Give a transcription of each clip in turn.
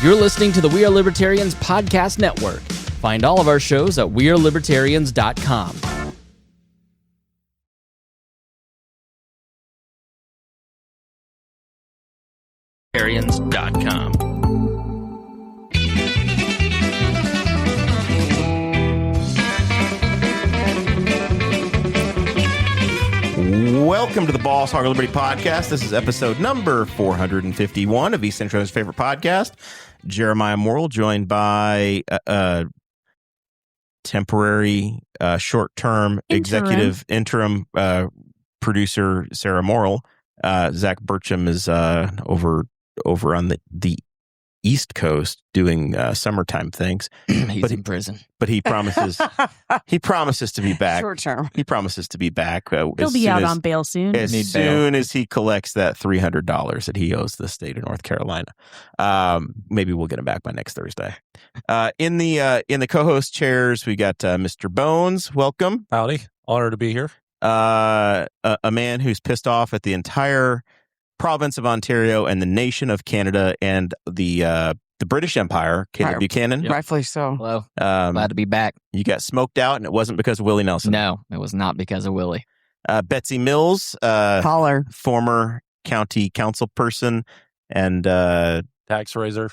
You're listening to the We Are Libertarians Podcast Network. Find all of our shows at wearelibertarians.com. Libertarians.com. Welcome to the Boss Hog of Liberty podcast. This is episode number 451 of East Central's favorite podcast. Jeremiah Morrell, joined by temporary, short-term executive interim producer Sara Morrell. Zach Burcham is over on the East Coast doing summertime things. He's in prison, but he promises to be back. Short term. He promises to be back. He'll be out on bail soon. As soon as he collects that $300 that he owes the state of North Carolina. Maybe we'll get him back by next Thursday. In the co-host chairs, we got Mr. Bones. Welcome. Howdy. Honored to be here. A man who's pissed off at the entire province of Ontario and the nation of Canada and the British Empire, Kaleb Buchanan. Yep. Rightfully so. Hello. Glad to be back. You got smoked out, and it wasn't because of Willie Nelson. No, it was not because of Willie. Betsy Mills, Caller. former county council person and Tax raiser.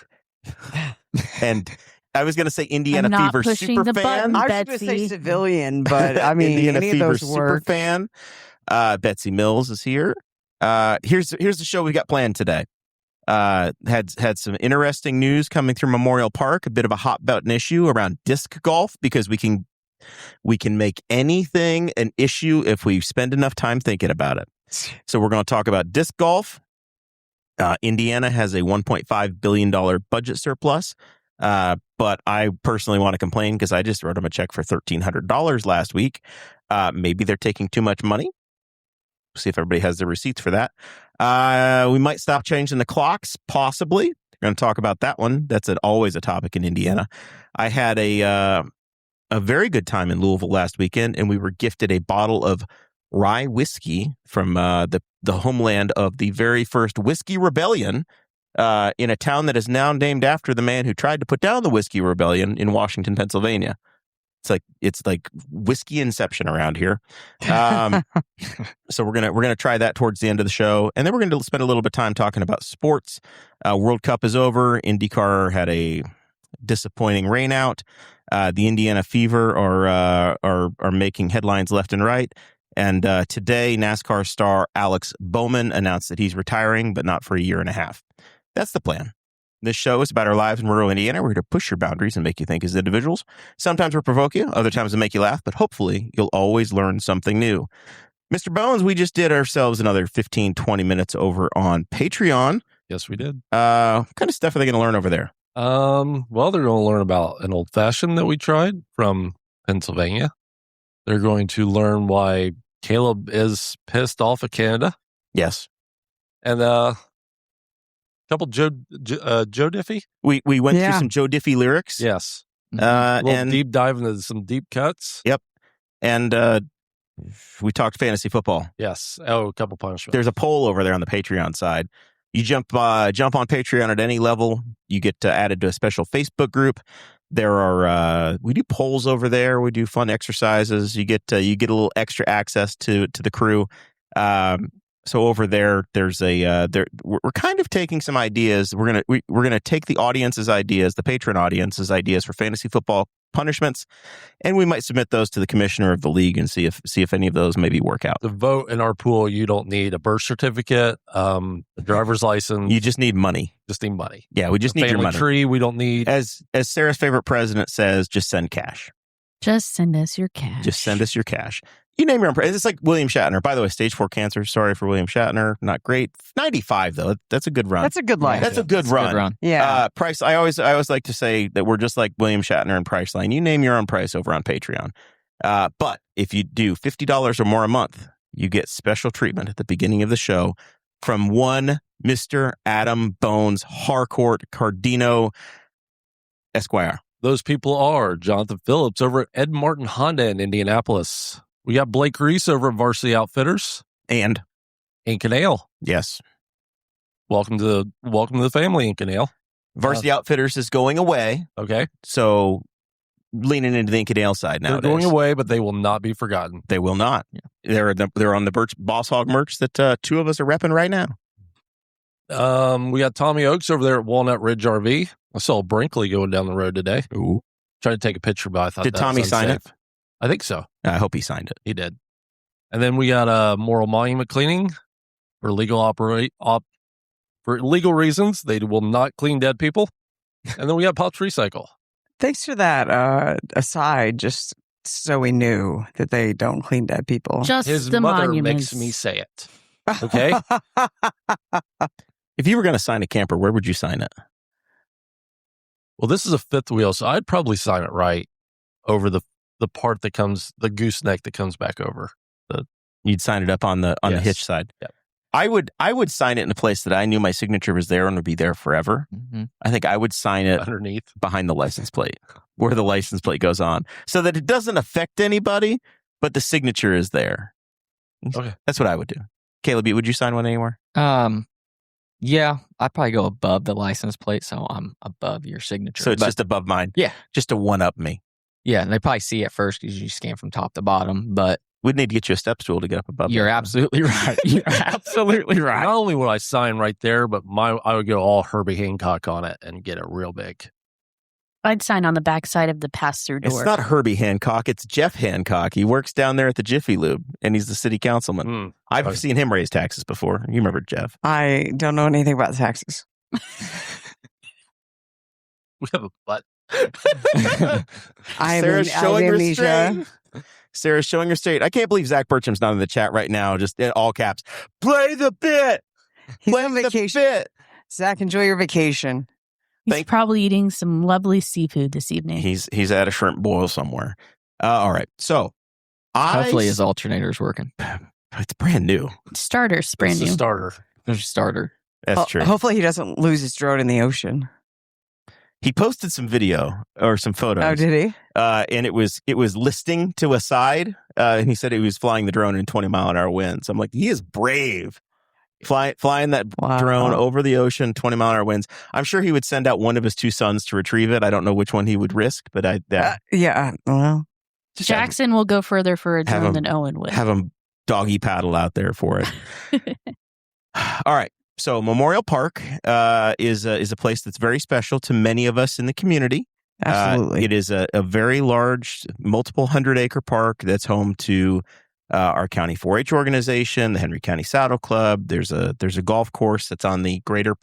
and I was going to say Indiana I'm not Fever pushing super the fan. button. I was going to say Betsy. civilian, but I mean, Indiana any Fever of those super work. fan. Betsy Mills is here. Here's the show we got planned today. Had some interesting news coming through Memorial Park, a bit of a hot button issue around disc golf, because we can make anything an issue if we spend enough time thinking about it. So we're going to talk about disc golf. Indiana has a $1.5 billion budget surplus, but I personally want to complain because I just wrote them a check for $1,300 last week. Maybe they're taking too much money. See if everybody has the receipts for that. We might stop changing the clocks, possibly. We're going to talk about that one. That's always a topic in Indiana. I had a very good time in Louisville last weekend, and we were gifted a bottle of rye whiskey from the homeland of the very first Whiskey Rebellion in a town that is now named after the man who tried to put down the Whiskey Rebellion in Washington, Pennsylvania. It's like whiskey inception around here. So we're gonna try that towards the end of the show, and then we're going to spend a little bit of time talking about sports. World Cup is over. IndyCar had a disappointing rain out. The Indiana Fever are making headlines left and right. And today, NASCAR star Alex Bowman announced that he's retiring, but not for a year and a half. That's the plan. This show is about our lives in rural Indiana. We're here to push your boundaries and make you think as individuals. Sometimes we'll provoke you, other times we'll make you laugh, but hopefully you'll always learn something new. Mr. Bones, we just did ourselves another 15, 20 minutes over on Patreon. Yes, we did. What kind of stuff are they going to learn over there? Well, they're going to learn about an old fashioned that we tried from Pennsylvania. They're going to learn why Kaleb is pissed off at Canada. Yes. And couple Joe Diffie. We went through some Joe Diffie lyrics. Yes. A little and deep dive into some deep cuts. Yep. And we talked fantasy football. Yes. Oh, a couple punishments. There's a poll over there on the Patreon side. You jump on Patreon at any level, you get added to a special Facebook group. There are we do polls over there. We do fun exercises. You get a little extra access to the crew. So over there, there's we're kind of taking some ideas. We're gonna take the audience's ideas, the patron audience's ideas for fantasy football punishments, and we might submit those to the commissioner of the league and see if any of those maybe work out. To vote in our pool, you don't need a birth certificate, a driver's license. You just need money. Just need money. Yeah, we just need your money. Tree, we don't need. As Sarah's favorite president says, just send cash. Just send us your cash. Just send us your cash. You name your own price. It's like William Shatner. By the way, stage 4 cancer. Sorry for William Shatner. Not great. 95 though. That's a good run. That's a good line. That's a good run. Yeah. Price. I always like to say that we're just like William Shatner and Priceline. You name your own price over on Patreon. But if you do $50 or more a month, you get special treatment at the beginning of the show from one Mr. Adam Bones Harcourt Cardino Esquire. Those people are Jonathan Phillips over at Ed Martin Honda in Indianapolis. We got Blake Reese over at Varsity Outfitters And Canale. yes, Welcome to the family, Canale. Varsity Outfitters is going away. Okay. So leaning into the Inca side now. They're going away, but they will not be forgotten. They will not. Yeah. They're on the Boss Hog merch that two of us are repping right now. We got Tommy Oaks over there at Walnut Ridge RV. I saw Brinkley going down the road today. Ooh. Tried to take a picture, but I thought Did Tommy sign it? I think so. I hope he signed it. He did. And then we got Morrell Monument Cleaning for for legal reasons. They will not clean dead people. And then we got Pops Recycle. Thanks for that aside, just so we knew that they don't clean dead people. Just His the mother monuments. makes me say it. Okay? If you were going to sign a camper, where would you sign it? Well, this is a fifth wheel, so I'd probably sign it right over the part that comes, the gooseneck that comes back over. You'd sign it up on the Yes. hitch side. Yep. I would sign it in a place that I knew my signature was there and would be there forever. Mm-hmm. I think I would sign it Underneath. behind the license plate, where the license plate goes on, so that it doesn't affect anybody, but the signature is there. Okay. That's what I would do. Kaleb, would you sign one anywhere? Yeah, I'd probably go above the license plate, so I'm above your signature. So it's just above mine. Yeah. Just to one up me. Yeah, and they probably see it first because you scan from top to bottom, but We'd need to get you a step stool to get up above. you're that. absolutely right. You're absolutely right. Not only would I sign right there, but I would go all Herbie Hancock on it and get it real big. I'd sign on the backside of the pass-through door. It's not Herbie Hancock. It's Jeff Hancock. He works down there at the Jiffy Lube, and he's the city councilman. I've Okay. seen him raise taxes before. You remember Jeff? I don't know anything about taxes. We have a butt. I have Sarah's showing her amnesia. straight. Sarah's showing her straight. I can't believe Zach Burcham's not in the chat right now, just in all caps. Play the bit. He's Play on the vacation. bit. Zach, enjoy your vacation. He's probably eating some lovely seafood this evening. He's at a shrimp boil somewhere. All right. So Hopefully his alternator's working. it's brand new. Starters, brand It's a new. starter. There's a starter. That's true. Hopefully he doesn't lose his drone in the ocean. He posted some video or some photos. Oh, did he? And it was listing to a side. And he said he was flying the drone in 20-mile-an-hour winds. I'm like, he is brave. Flying that Wow. drone over the ocean, 20-mile-an-hour winds. I'm sure he would send out one of his two sons to retrieve it. I don't know which one he would risk, but Yeah. Well, just Jackson will go further for a have drone him- than Owen would. have him doggy paddle out there for it. All right. So Memorial Park is a place that's very special to many of us in the community. absolutely. It is a very large, multiple 100-acre park that's home to our county 4-H organization, the Henry County Saddle Club. There's a golf course that's on the greater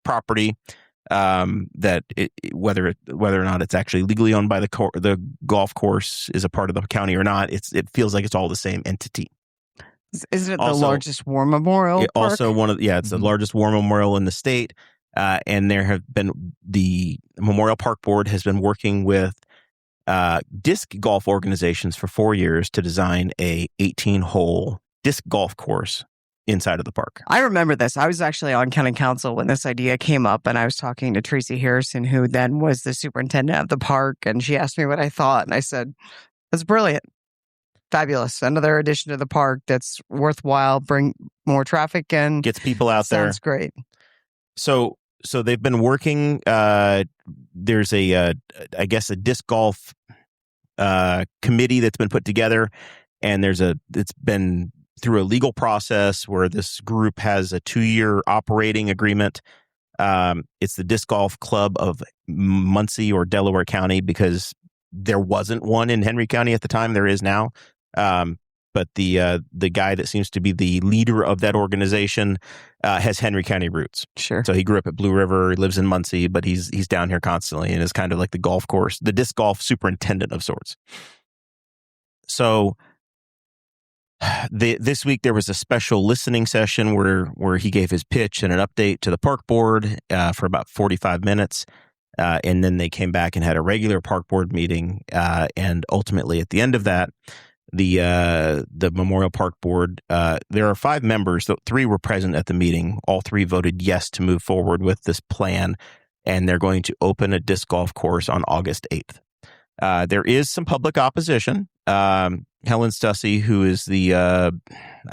property. That whether or not it's actually legally owned by the golf course is a part of the county or not, it feels like it's all the same entity. Isn't it the also- largest war memorial park? Also, it's the largest war memorial in the state. And there have been the Memorial Park Board has been working with disc golf organizations for 4 years to design a 18-hole disc golf course inside of the park. I remember this. I was actually on county council when this idea came up, and I was talking to Tracy Harrison, who then was the superintendent of the park, and she asked me what I thought, and I said, that's brilliant. Fabulous. Another addition to the park that's worthwhile, bring more traffic in. Gets people out there. Sounds great. So they've been working. There's I guess a disc golf committee that's been put together, and it's been through a legal process where this group has a 2-year operating agreement. It's the Disc Golf Club of Muncie or Delaware County, because there wasn't one in Henry County at the time. There is now. But the guy that seems to be the leader of that organization has Henry County roots. Sure. So he grew up at Blue River, he lives in Muncie, but he's down here constantly and is kind of like the disc golf superintendent of sorts. So this week there was a special listening session where he gave his pitch and an update to the park board for about 45 minutes. And then they came back and had a regular park board meeting. And ultimately at the end of that, the Memorial Park Board, there are 5 members, 3 were present at the meeting. All 3 voted yes to move forward with this plan, and they're going to open a disc golf course on August 8th. There is some public opposition. Helen Stussy, who is I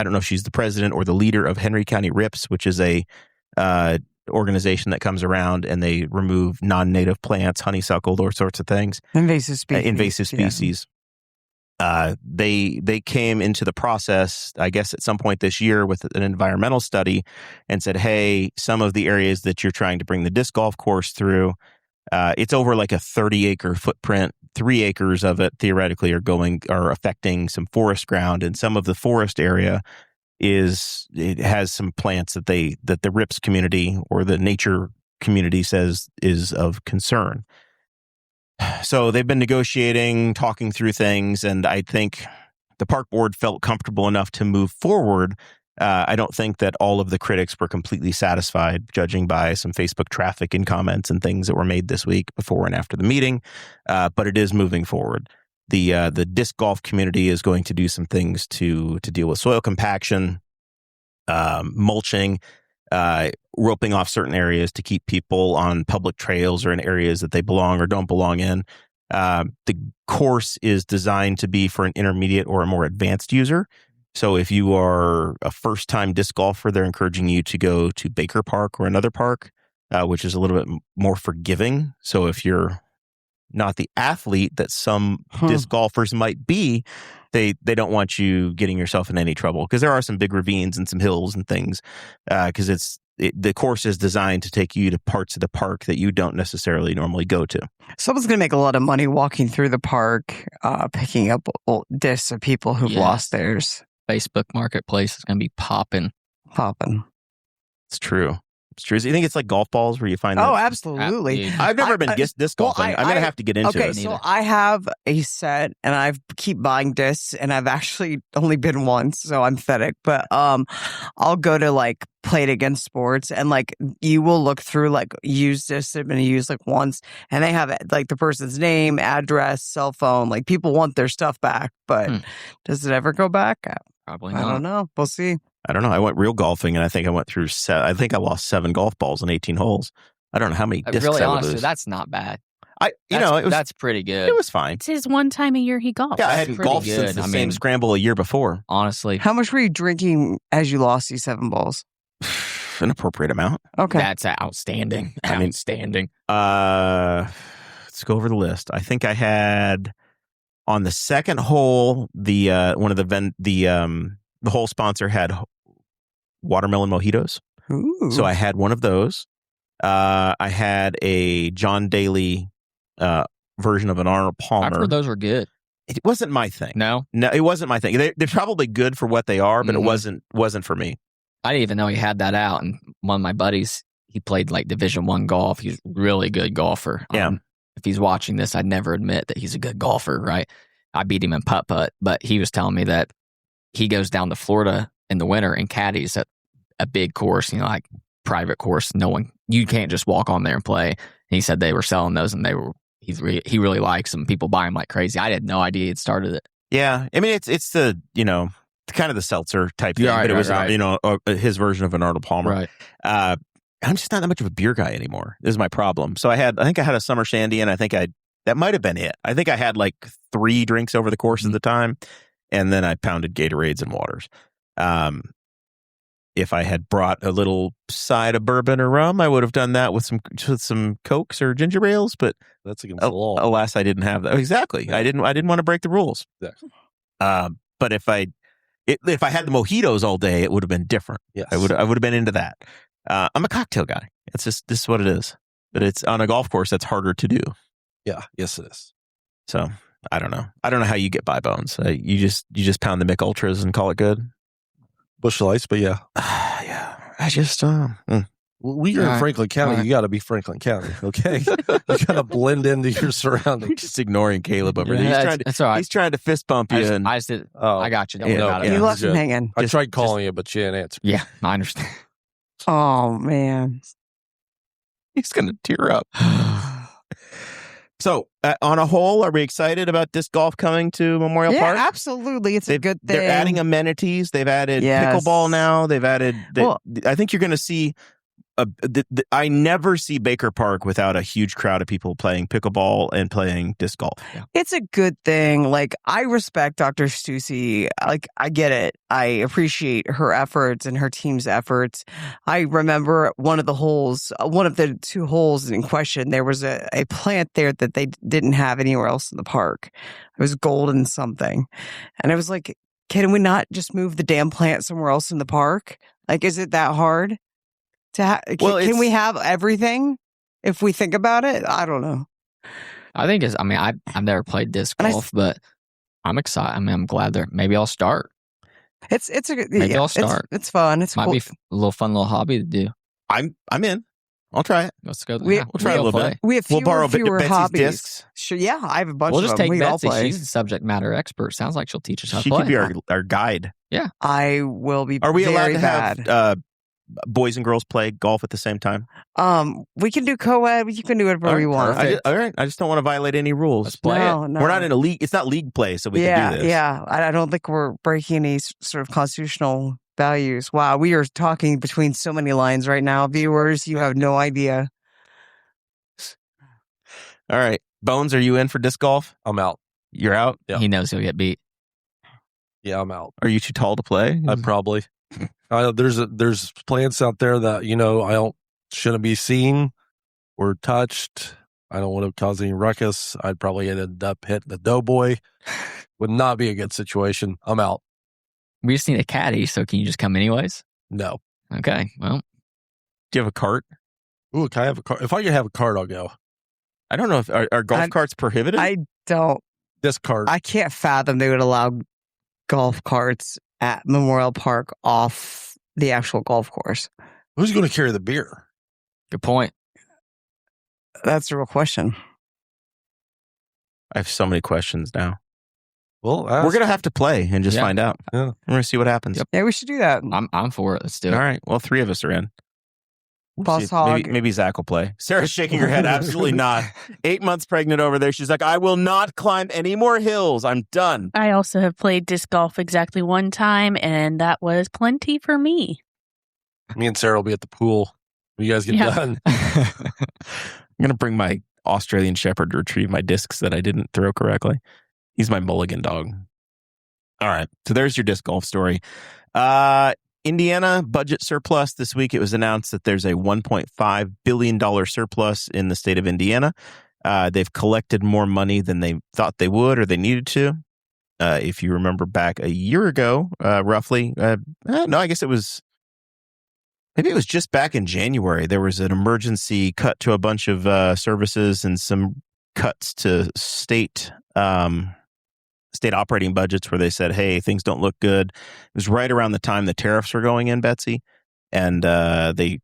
don't know if she's the president or the leader of Henry County RIPS, which is a organization that comes around and they remove non-native plants, honeysuckle, those sorts of things. Invasive species. They came into the process, I guess, at some point this year with an environmental study and said, hey, some of the areas that you're trying to bring the disc golf course through, it's over like a 30-acre footprint. 3 acres of it theoretically are affecting some forest ground, and some of the forest area it has some plants that the RIPS community or the nature community says is of concern. So they've been negotiating, talking through things, and I think the park board felt comfortable enough to move forward. I don't think that all of the critics were completely satisfied, judging by some Facebook traffic and comments and things that were made this week before and after the meeting, but it is moving forward. The disc golf community is going to do some things to deal with soil compaction, mulching, roping off certain areas to keep people on public trails or in areas that they belong or don't belong in. The course is designed to be for an intermediate or a more advanced user. So if you are a first-time disc golfer, they're encouraging you to go to Baker Park or another park, which is a little bit more forgiving. So if you're not the athlete that some disc golfers might be, they don't want you getting yourself in any trouble, because there are some big ravines and some hills and things, because the course is designed to take you to parts of the park that you don't necessarily normally go to. Someone's going to make a lot of money walking through the park, picking up discs of people who've lost theirs. Facebook Marketplace is going to be popping. It's true. It's true. Do you think it's like golf balls where you find that? Oh, absolutely. I've never been disc golfing. I'm going to have to get into it. Okay, so I have a set, and I keep buying discs, and I've actually only been once, so I'm pathetic. But I'll go to like Play It Against Sports, and like you will look through like used discs that have been used like once, and they have like the person's name, address, cell phone. Like people want their stuff back, but does it ever go back? Probably not. I don't know. We'll see. I don't know. I went real golfing, and I think I went through. I think I lost 7 golf balls in 18 holes. I don't know how many discs really, I would honestly, lose. that's not bad. That's pretty good. It was fine. It's his one time a year he golfs. Yeah, I had golfed since the same scramble a year before. Honestly, How much were you drinking as you lost these 7 balls? An appropriate amount. Okay. that's outstanding. Outstanding. Let's go over the list. I think I had on the second hole the hole sponsor had watermelon mojitos. Ooh. So I had one of those. I had a John Daly version of an Arnold Palmer. I've heard those were good. It wasn't my thing. No, it wasn't my thing. They're probably good for what they are, but it wasn't for me. I didn't even know he had that out. And one of my buddies, he played like Division I golf. He's a really good golfer. Yeah. If he's watching this, I'd never admit that he's a good golfer, right? I beat him in putt-putt, but he was telling me that he goes down to Florida in the winter and caddies at a big course, like private course. You can't just walk on there and play. And he said they were selling those, and he really likes them. People buy them like crazy. I had no idea he'd started it. Yeah, I mean it's the kind of the seltzer type thing, but it was his version of an Arnold Palmer. Right. I'm just not that much of a beer guy anymore. This is my problem. So I think I had a summer shandy, and I think that might have been it. I think I had like 3 drinks over the course of the time, and then I pounded Gatorades and waters. If I had brought a little side of bourbon or rum, I would have done that with some Cokes or ginger ales. But That's against the law. alas, I didn't have that. Exactly. Yeah. I didn't want to break the rules. Exactly. But if I had the mojitos all day, it would have been different. Yes. I would have been into that. I'm a cocktail guy. It's just this is what it is. But it's on a golf course that's harder to do. Yeah. Yes, it is. So I don't know. I don't know how you get by, Bones. You just pound the Mick Ultras and call it good. Busch Lights, but yeah. Yeah. I just We are in Franklin County. You got to be Franklin County, okay? You got to blend into your surroundings. just ignoring Kaleb over there. That's all right. He's trying to fist bump you. I got you. Don't worry about it. You left him hanging. I tried calling you, but you didn't answer. Yeah, I understand. Oh, man. He's going to tear up. So, on a whole, are we excited about disc golf coming to Memorial Park? Yeah, absolutely. It's a good thing. They're adding amenities. They've added pickleball now. They've added. I think you're going to see I never see Baker Park without a huge crowd of people playing pickleball and playing disc golf. Yeah. It's a good thing. Like, I respect Dr. Stussy. Like, I get it. I appreciate her efforts and her team's efforts. I remember one of the 2 holes in question, there was a plant there that they didn't have anywhere else in the park. It was golden something. And I was like, can we not just move the damn plant somewhere else in the park? Like, is it that hard? Can we have everything if we think about it? I don't know. I think I've never played disc golf, but I'm excited. I mean, I'm glad maybe I'll start. Maybe I'll start. It's fun. It's Might cool. be a fun little hobby to do. I'm in. I'll try it. Let's go. We'll try a little bit. We have We'll borrow fewer Betsy's hobbies. discs. Sure, yeah, I have a bunch We'll of just them. take We all Betsy. play. She's the subject matter expert. Sounds like she'll teach us how to She play. could be our guide. I will be. Are we allowed very to bad. have boys and girls play golf at the same time? We can do co-ed. You can do whatever we want. All right. I just don't want to violate any rules. Let's play it. No. We're not in a league. It's not league play, so we can do this. Yeah. I don't think we're breaking any sort of constitutional values. Wow, we are talking between so many lines right now, viewers. You have no idea. All right. Bones, are you in for disc golf? I'm out. You're out? Yeah. He knows he'll get beat. Yeah, I'm out. Are you too tall to play? I probably. There's plants out there that I shouldn't be seen or touched. I don't want to cause any ruckus. I'd probably end up hitting the doughboy. Would not be a good situation. I'm out. We just need a caddy, so can you just come anyways? No. Okay, well. Do you have a cart? Ooh, can I have a cart? If I could have a cart, I'll go. I don't know if are golf carts prohibited? I don't. This cart. I can't fathom they would allow golf carts at Memorial Park off the actual golf course. Who's going to carry the beer? Good point. That's the real question. I have so many questions now. Well, we're going to have to play and just find out. Yeah. We're going to see what happens. Yep. Yeah, we should do that. I'm for it. Let's do it. All right. Well, 3 of us are in. Boss Hog. Maybe Zach will play. Sarah's shaking her head. Absolutely not. 8 months pregnant over there. She's like, I will not climb any more hills. I'm done. I also have played disc golf exactly one time, and that was plenty for me. Me and Sarah will be at the pool when you guys get done. I'm going to bring my Australian Shepherd to retrieve my discs that I didn't throw correctly. He's my mulligan dog. All right. So there's your disc golf story. Indiana budget surplus. This week it was announced that there's a $1.5 billion surplus in the state of Indiana. They've collected more money than they thought they would or they needed to. If you remember back a year ago, roughly, no, I guess maybe it was just back in January. There was an emergency cut to a bunch of services and some cuts to state operating budgets where they said, hey, things don't look good. It was right around the time the tariffs were going in, Betsy, and they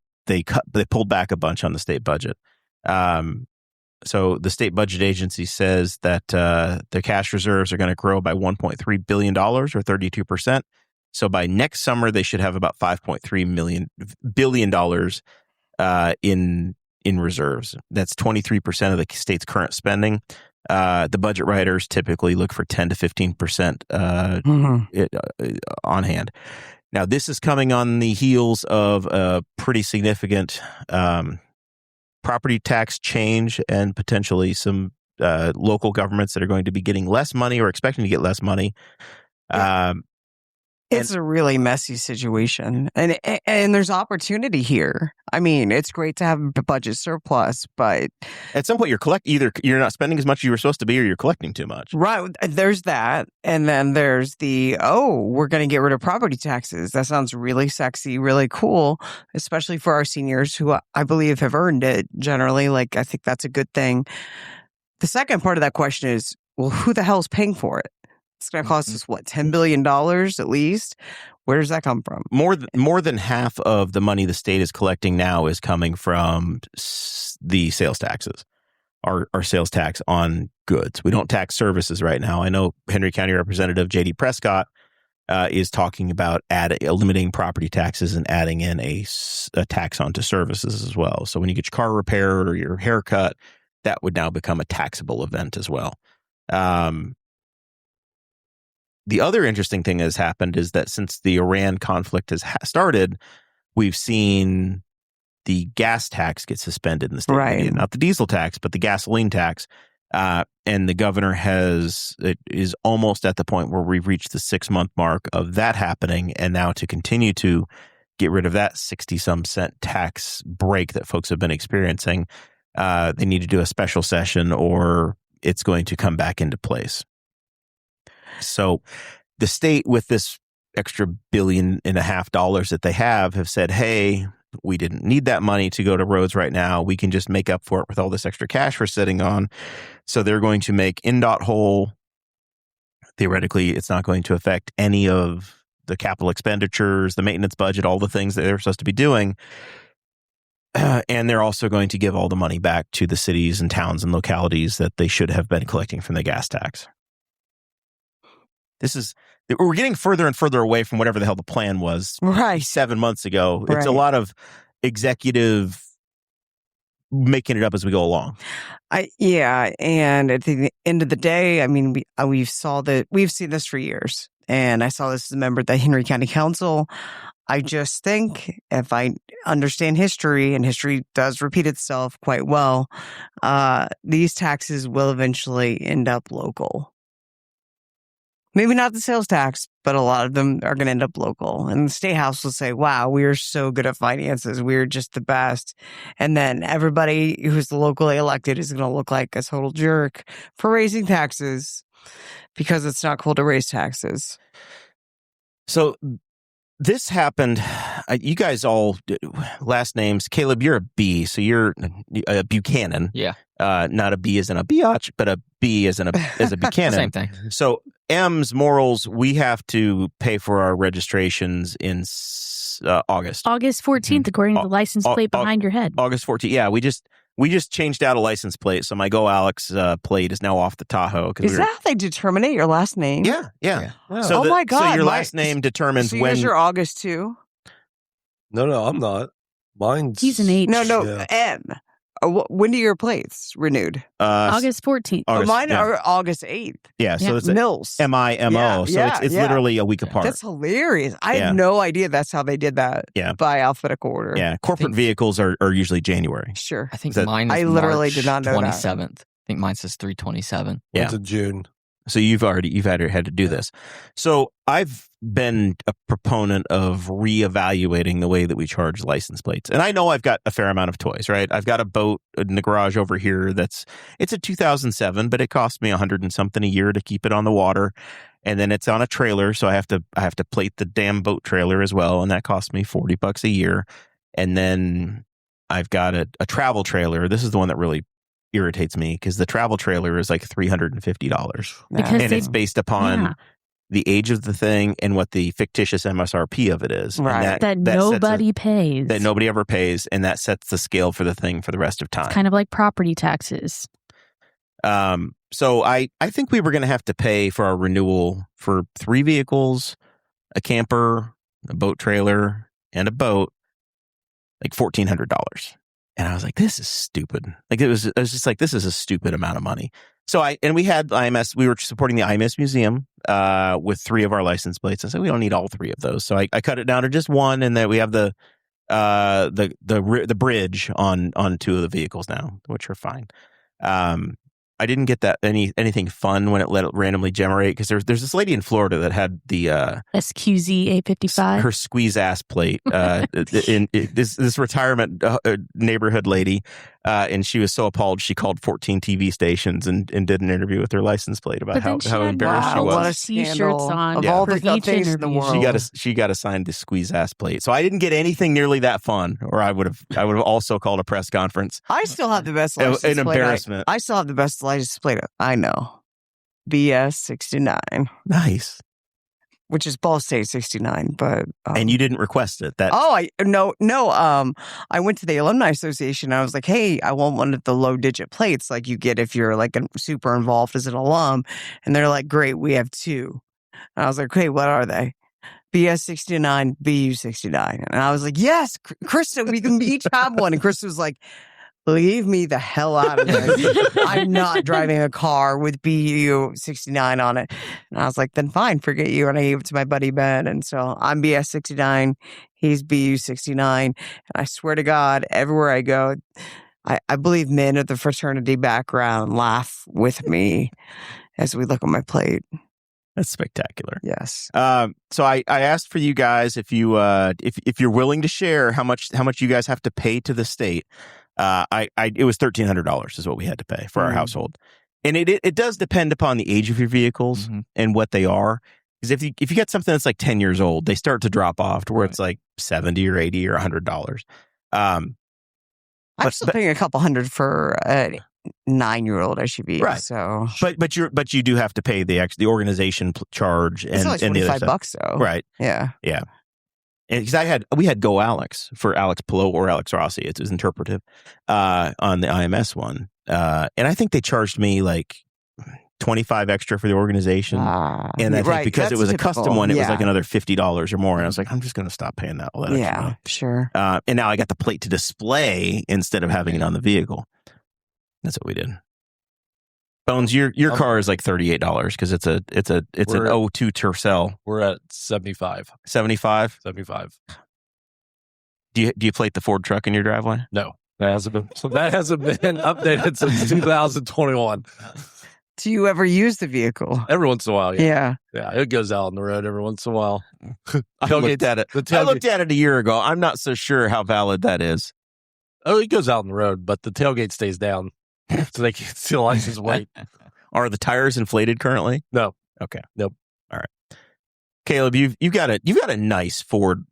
pulled back a bunch on the state budget. So the state budget agency says that the cash reserves are going to grow by $1.3 billion or 32%. So by next summer, they should have about $5.3 billion in reserves. That's 23% of the state's current spending. The budget writers typically look for 10 to 15% on hand. Now, this is coming on the heels of a pretty significant property tax change and potentially some local governments that are going to be getting less money or expecting to get less money. It's a really messy situation, and there's opportunity here. I mean, it's great to have a budget surplus, but at some point either you're not spending as much as you were supposed to be, or you're collecting too much. Right. There's that, and then there's we're going to get rid of property taxes. That sounds really sexy, really cool, especially for our seniors who I believe have earned it. Generally, like I think that's a good thing. The second part of that question is, well, who the hell's paying for it? It's going to cost us, what, $10 billion at least? Where does that come from? More than half of the money the state is collecting now is coming from the sales taxes, our sales tax on goods. We don't tax services right now. I know Henry County Representative J.D. Prescott is talking about eliminating property taxes and adding in a tax onto services as well. So when you get your car repaired or your haircut, that would now become a taxable event as well. The other interesting thing that has happened is that since the Iran conflict has started, we've seen the gas tax gets suspended in the state of Right. Indiana. Not the diesel tax, but the gasoline tax. And the governor is almost at the point where we've reached the 6-month mark of that happening. And now to continue to get rid of that 60-some cent tax break that folks have been experiencing, they need to do a special session or it's going to come back into place. So the state, with this extra $1.5 billion that they have said, hey, we didn't need that money to go to roads right now. We can just make up for it with all this extra cash we're sitting on. So they're going to make NDOT whole. Theoretically, it's not going to affect any of the capital expenditures, the maintenance budget, all the things that they're supposed to be doing. And they're also going to give all the money back to the cities and towns and localities that they should have been collecting from the gas tax. We're getting further and further away from whatever the hell the plan was Right. 7 months ago. It's a Right. lot of executive making it up as we go along. And at the end of the day, I mean, we've seen this for years, and I saw this as a member of the Henry County Council. I just think, if I understand history, and history does repeat itself quite well, these taxes will eventually end up local. Maybe not the sales tax, but a lot of them are going to end up local. And the State House will say, wow, we are so good at finances. We're just the best. And then everybody who's locally elected is going to look like a total jerk for raising taxes because it's not cool to raise taxes. So this happened. You guys all, last names. Kaleb, you're a B, so you're a Buchanan. Yeah. Not a B as in a biatch, but a B as in as a Buchanan. Same thing. So M's, Morrells, we have to pay for our registrations in August. August 14th, according to the license plate behind your head. August 14th. Yeah, we just changed out a license plate, so my Go Alex plate is now off the Tahoe. Is that how they determine your last name? Yeah. Wow. So my God. So your last name determines so when. you're August too? No, I'm not. Mine's He's an H. No, Yeah. M. When do your plates renewed? August 14th. Mine are August 8th. Yeah, so it's Mills. MIMO. Yeah, so it's literally a week apart. That's hilarious. I had no idea that's how they did that. Yeah. By alphabetical order. Yeah, corporate vehicles are usually January. Sure. I think That- mine is I literally March did not know that. 27th. I think mine says 3/27. Yeah. It's a June. So you've had to do this. So I've been a proponent of reevaluating the way that we charge license plates. And I know I've got a fair amount of toys, right? I've got a boat in the garage over here it's a 2007, but it cost me $100 and something a year to keep it on the water. And then it's on a trailer, so I have to plate the damn boat trailer as well, and that cost me $40 a year. And then I've got a travel trailer. This is the one that really irritates me because the travel trailer is like $350 Because and it's based upon the age of the thing and what the fictitious MSRP of it is. Right. And that nobody pays. that nobody ever pays, and that sets the scale for the thing for the rest of time. It's kind of like property taxes. So I think we were going to have to pay for our renewal for 3 vehicles, a camper, a boat trailer, and a boat, like $1,400. And I was like, this is stupid. Like I was just like, this is a stupid amount of money. So we had IMS, we were supporting the IMS museum with 3 of our license plates. I said, we don't need all 3 of those. So I cut it down to just 1, and then we have the bridge on 2 of the vehicles now, which are fine. I didn't get that anything fun when it let it randomly generate, because there's this lady in Florida that had the SQZ 855. her squeeze ass plate in this retirement neighborhood lady, and she was so appalled she called 14 TV stations and did an interview with her license plate about how embarrassed she was. What a T-shirts scandal on of all the for each things in the interview. world. She got assigned the squeeze ass plate, so I didn't get anything nearly that fun, or I would have also called a press conference. I still have the best license plate. An embarrassment. I still have the best license plate. I know. BS 69, Nice. which is Ball State 69, but And you didn't request it. no. I went to the Alumni Association. And I was like, hey, I want one of the low digit plates like you get if you're like super involved as an alum. And they're like, great, we have 2. And I was like, okay, what are they? BS 69, BU 69. And I was like, yes, Krista, we can each have one. And Krista was like, leave me the hell out of this. I'm not driving a car with BU 69 on it. And I was like, then fine, forget you. And I gave it to my buddy Ben. And so I'm BS 69. He's BU 69. And I swear to God, everywhere I go, I believe men of the fraternity background laugh with me as we look at my plate. That's spectacular. Yes. So I asked for you guys if you're willing to share how much you guys have to pay to the state. It was $1,300 is what we had to pay for our household, and it does depend upon the age of your vehicles and what they are. Because if you get something that's like 10 years old, they start to drop off to where it's like $70 or $80 or $100. I'm still paying a couple hundred for a 9-year-old SUV. Right. So, but you do have to pay the organization charge and it's like and the other $25 stuff. though. Right. Yeah. Yeah. Because we had Go Alex for Alex Palou or Alex Rossi. It was interpretive on the IMS one, and I think they charged me like $25 extra for the organization, and I think because it was a custom one, it was like another $50 or more. And I was like, I'm just going to stop paying that. All that extra money. Sure. And now I got the plate to display instead of having it on the vehicle. That's what we did. Bones, your car is like $38 because it's an 02 Tercel. We're at 75. 75? 75. Do you plate the Ford truck in your driveway? No, that hasn't been updated since 2021. Do you ever use the vehicle? Every once in a while, Yeah. Yeah, it goes out on the road every once in a while. I looked at it a year ago. I'm not so sure how valid that is. Oh, it goes out on the road, but the tailgate stays down. So they can't see the license plate. Are the tires inflated currently? No. Okay. Nope. All right. Caleb, you've got a nice Ford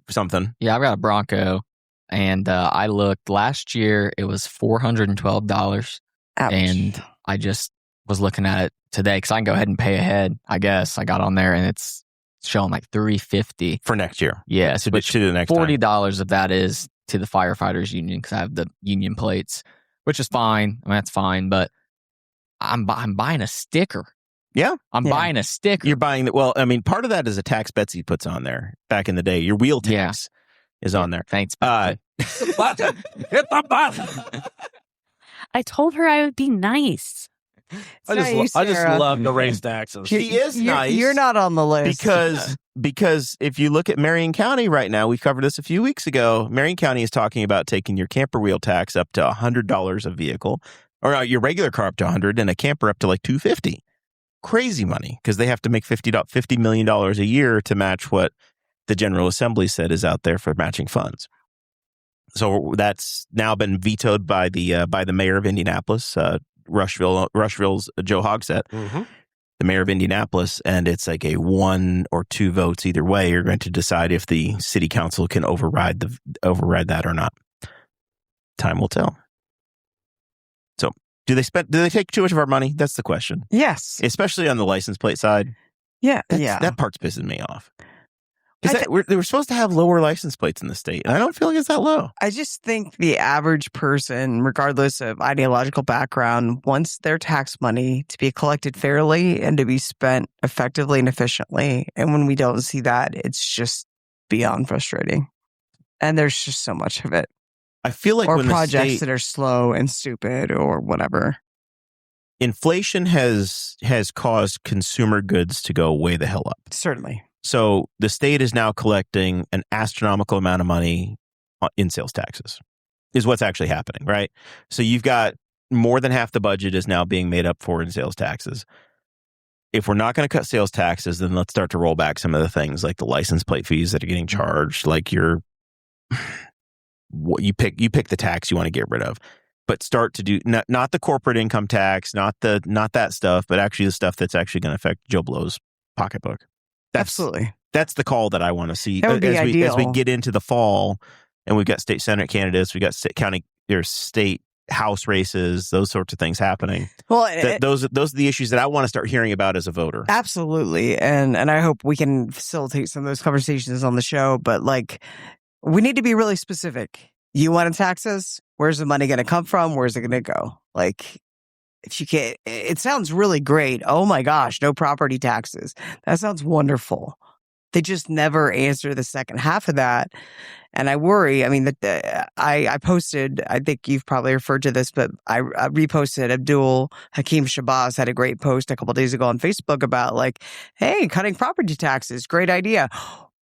something. Yeah, I've got a Bronco, and I looked last year. It was $412, and I just was looking at it today because I can go ahead and pay ahead. I guess I got on there, and it's showing like $350 for next year. Yes, to the next $40 of that is to the firefighters union because I have the union plates. Which is fine. I mean, that's fine, but I'm buying a sticker. Yeah. I'm buying a sticker. You're buying that. Well, I mean, part of that is a tax Betsy puts on there back in the day. Your wheel tax is on there. Thanks. Hit the button. I told her I would be nice. I just love to raise taxes. She is nice. You're not on the list. Because if you look at Marion County right now, we covered this a few weeks ago. Marion County is talking about taking your camper wheel tax up to $100 a vehicle, or your regular car up to $100 and a camper up to like $250. Crazy money because they have to make $50 million a year to match what the General Assembly said is out there for matching funds. So that's now been vetoed by the mayor of Indianapolis, Rushville's Joe Hogsett, the mayor of Indianapolis, and it's like a 1 or 2 votes either way. You're going to decide if the city council can override that or not. Time will tell. So, do they take too much of our money? That's the question. Yes, especially on the license plate side. Yeah, that part's pissing me off. They were supposed to have lower license plates in the state, and I don't feel like it's that low. I just think the average person, regardless of ideological background, wants their tax money to be collected fairly and to be spent effectively and efficiently. And when we don't see that, it's just beyond frustrating. And there's just so much of it. I feel like when projects that are slow and stupid or whatever. Inflation has caused consumer goods to go way the hell up. Certainly. So the state is now collecting an astronomical amount of money in sales taxes, is what's actually happening, right? So you've got more than half the budget is now being made up for in sales taxes. If we're not going to cut sales taxes, then let's start to roll back some of the things like the license plate fees that are getting charged, like you pick the tax you want to get rid of. But start to do not the corporate income tax, not that stuff, but actually the stuff that's actually going to affect Joe Blow's pocketbook. Absolutely. That's the call that I want to see that would be ideal. As we get into the fall and we've got state senate candidates, we got state house races, those sorts of things happening. Well, those are the issues that I want to start hearing about as a voter. Absolutely. And I hope we can facilitate some of those conversations on the show. But we need to be really specific. You want to tax us? Where's the money going to come from? Where's it going to go? If you can't, it sounds really great. Oh my gosh, no property taxes. That sounds wonderful. they just never answer the second half of that. And I worry, I mean, that I posted, I think you've probably referred to this, but I reposted Abdul Hakim Shabazz had a great post a couple of days ago on Facebook about like, hey, cutting property taxes, great idea.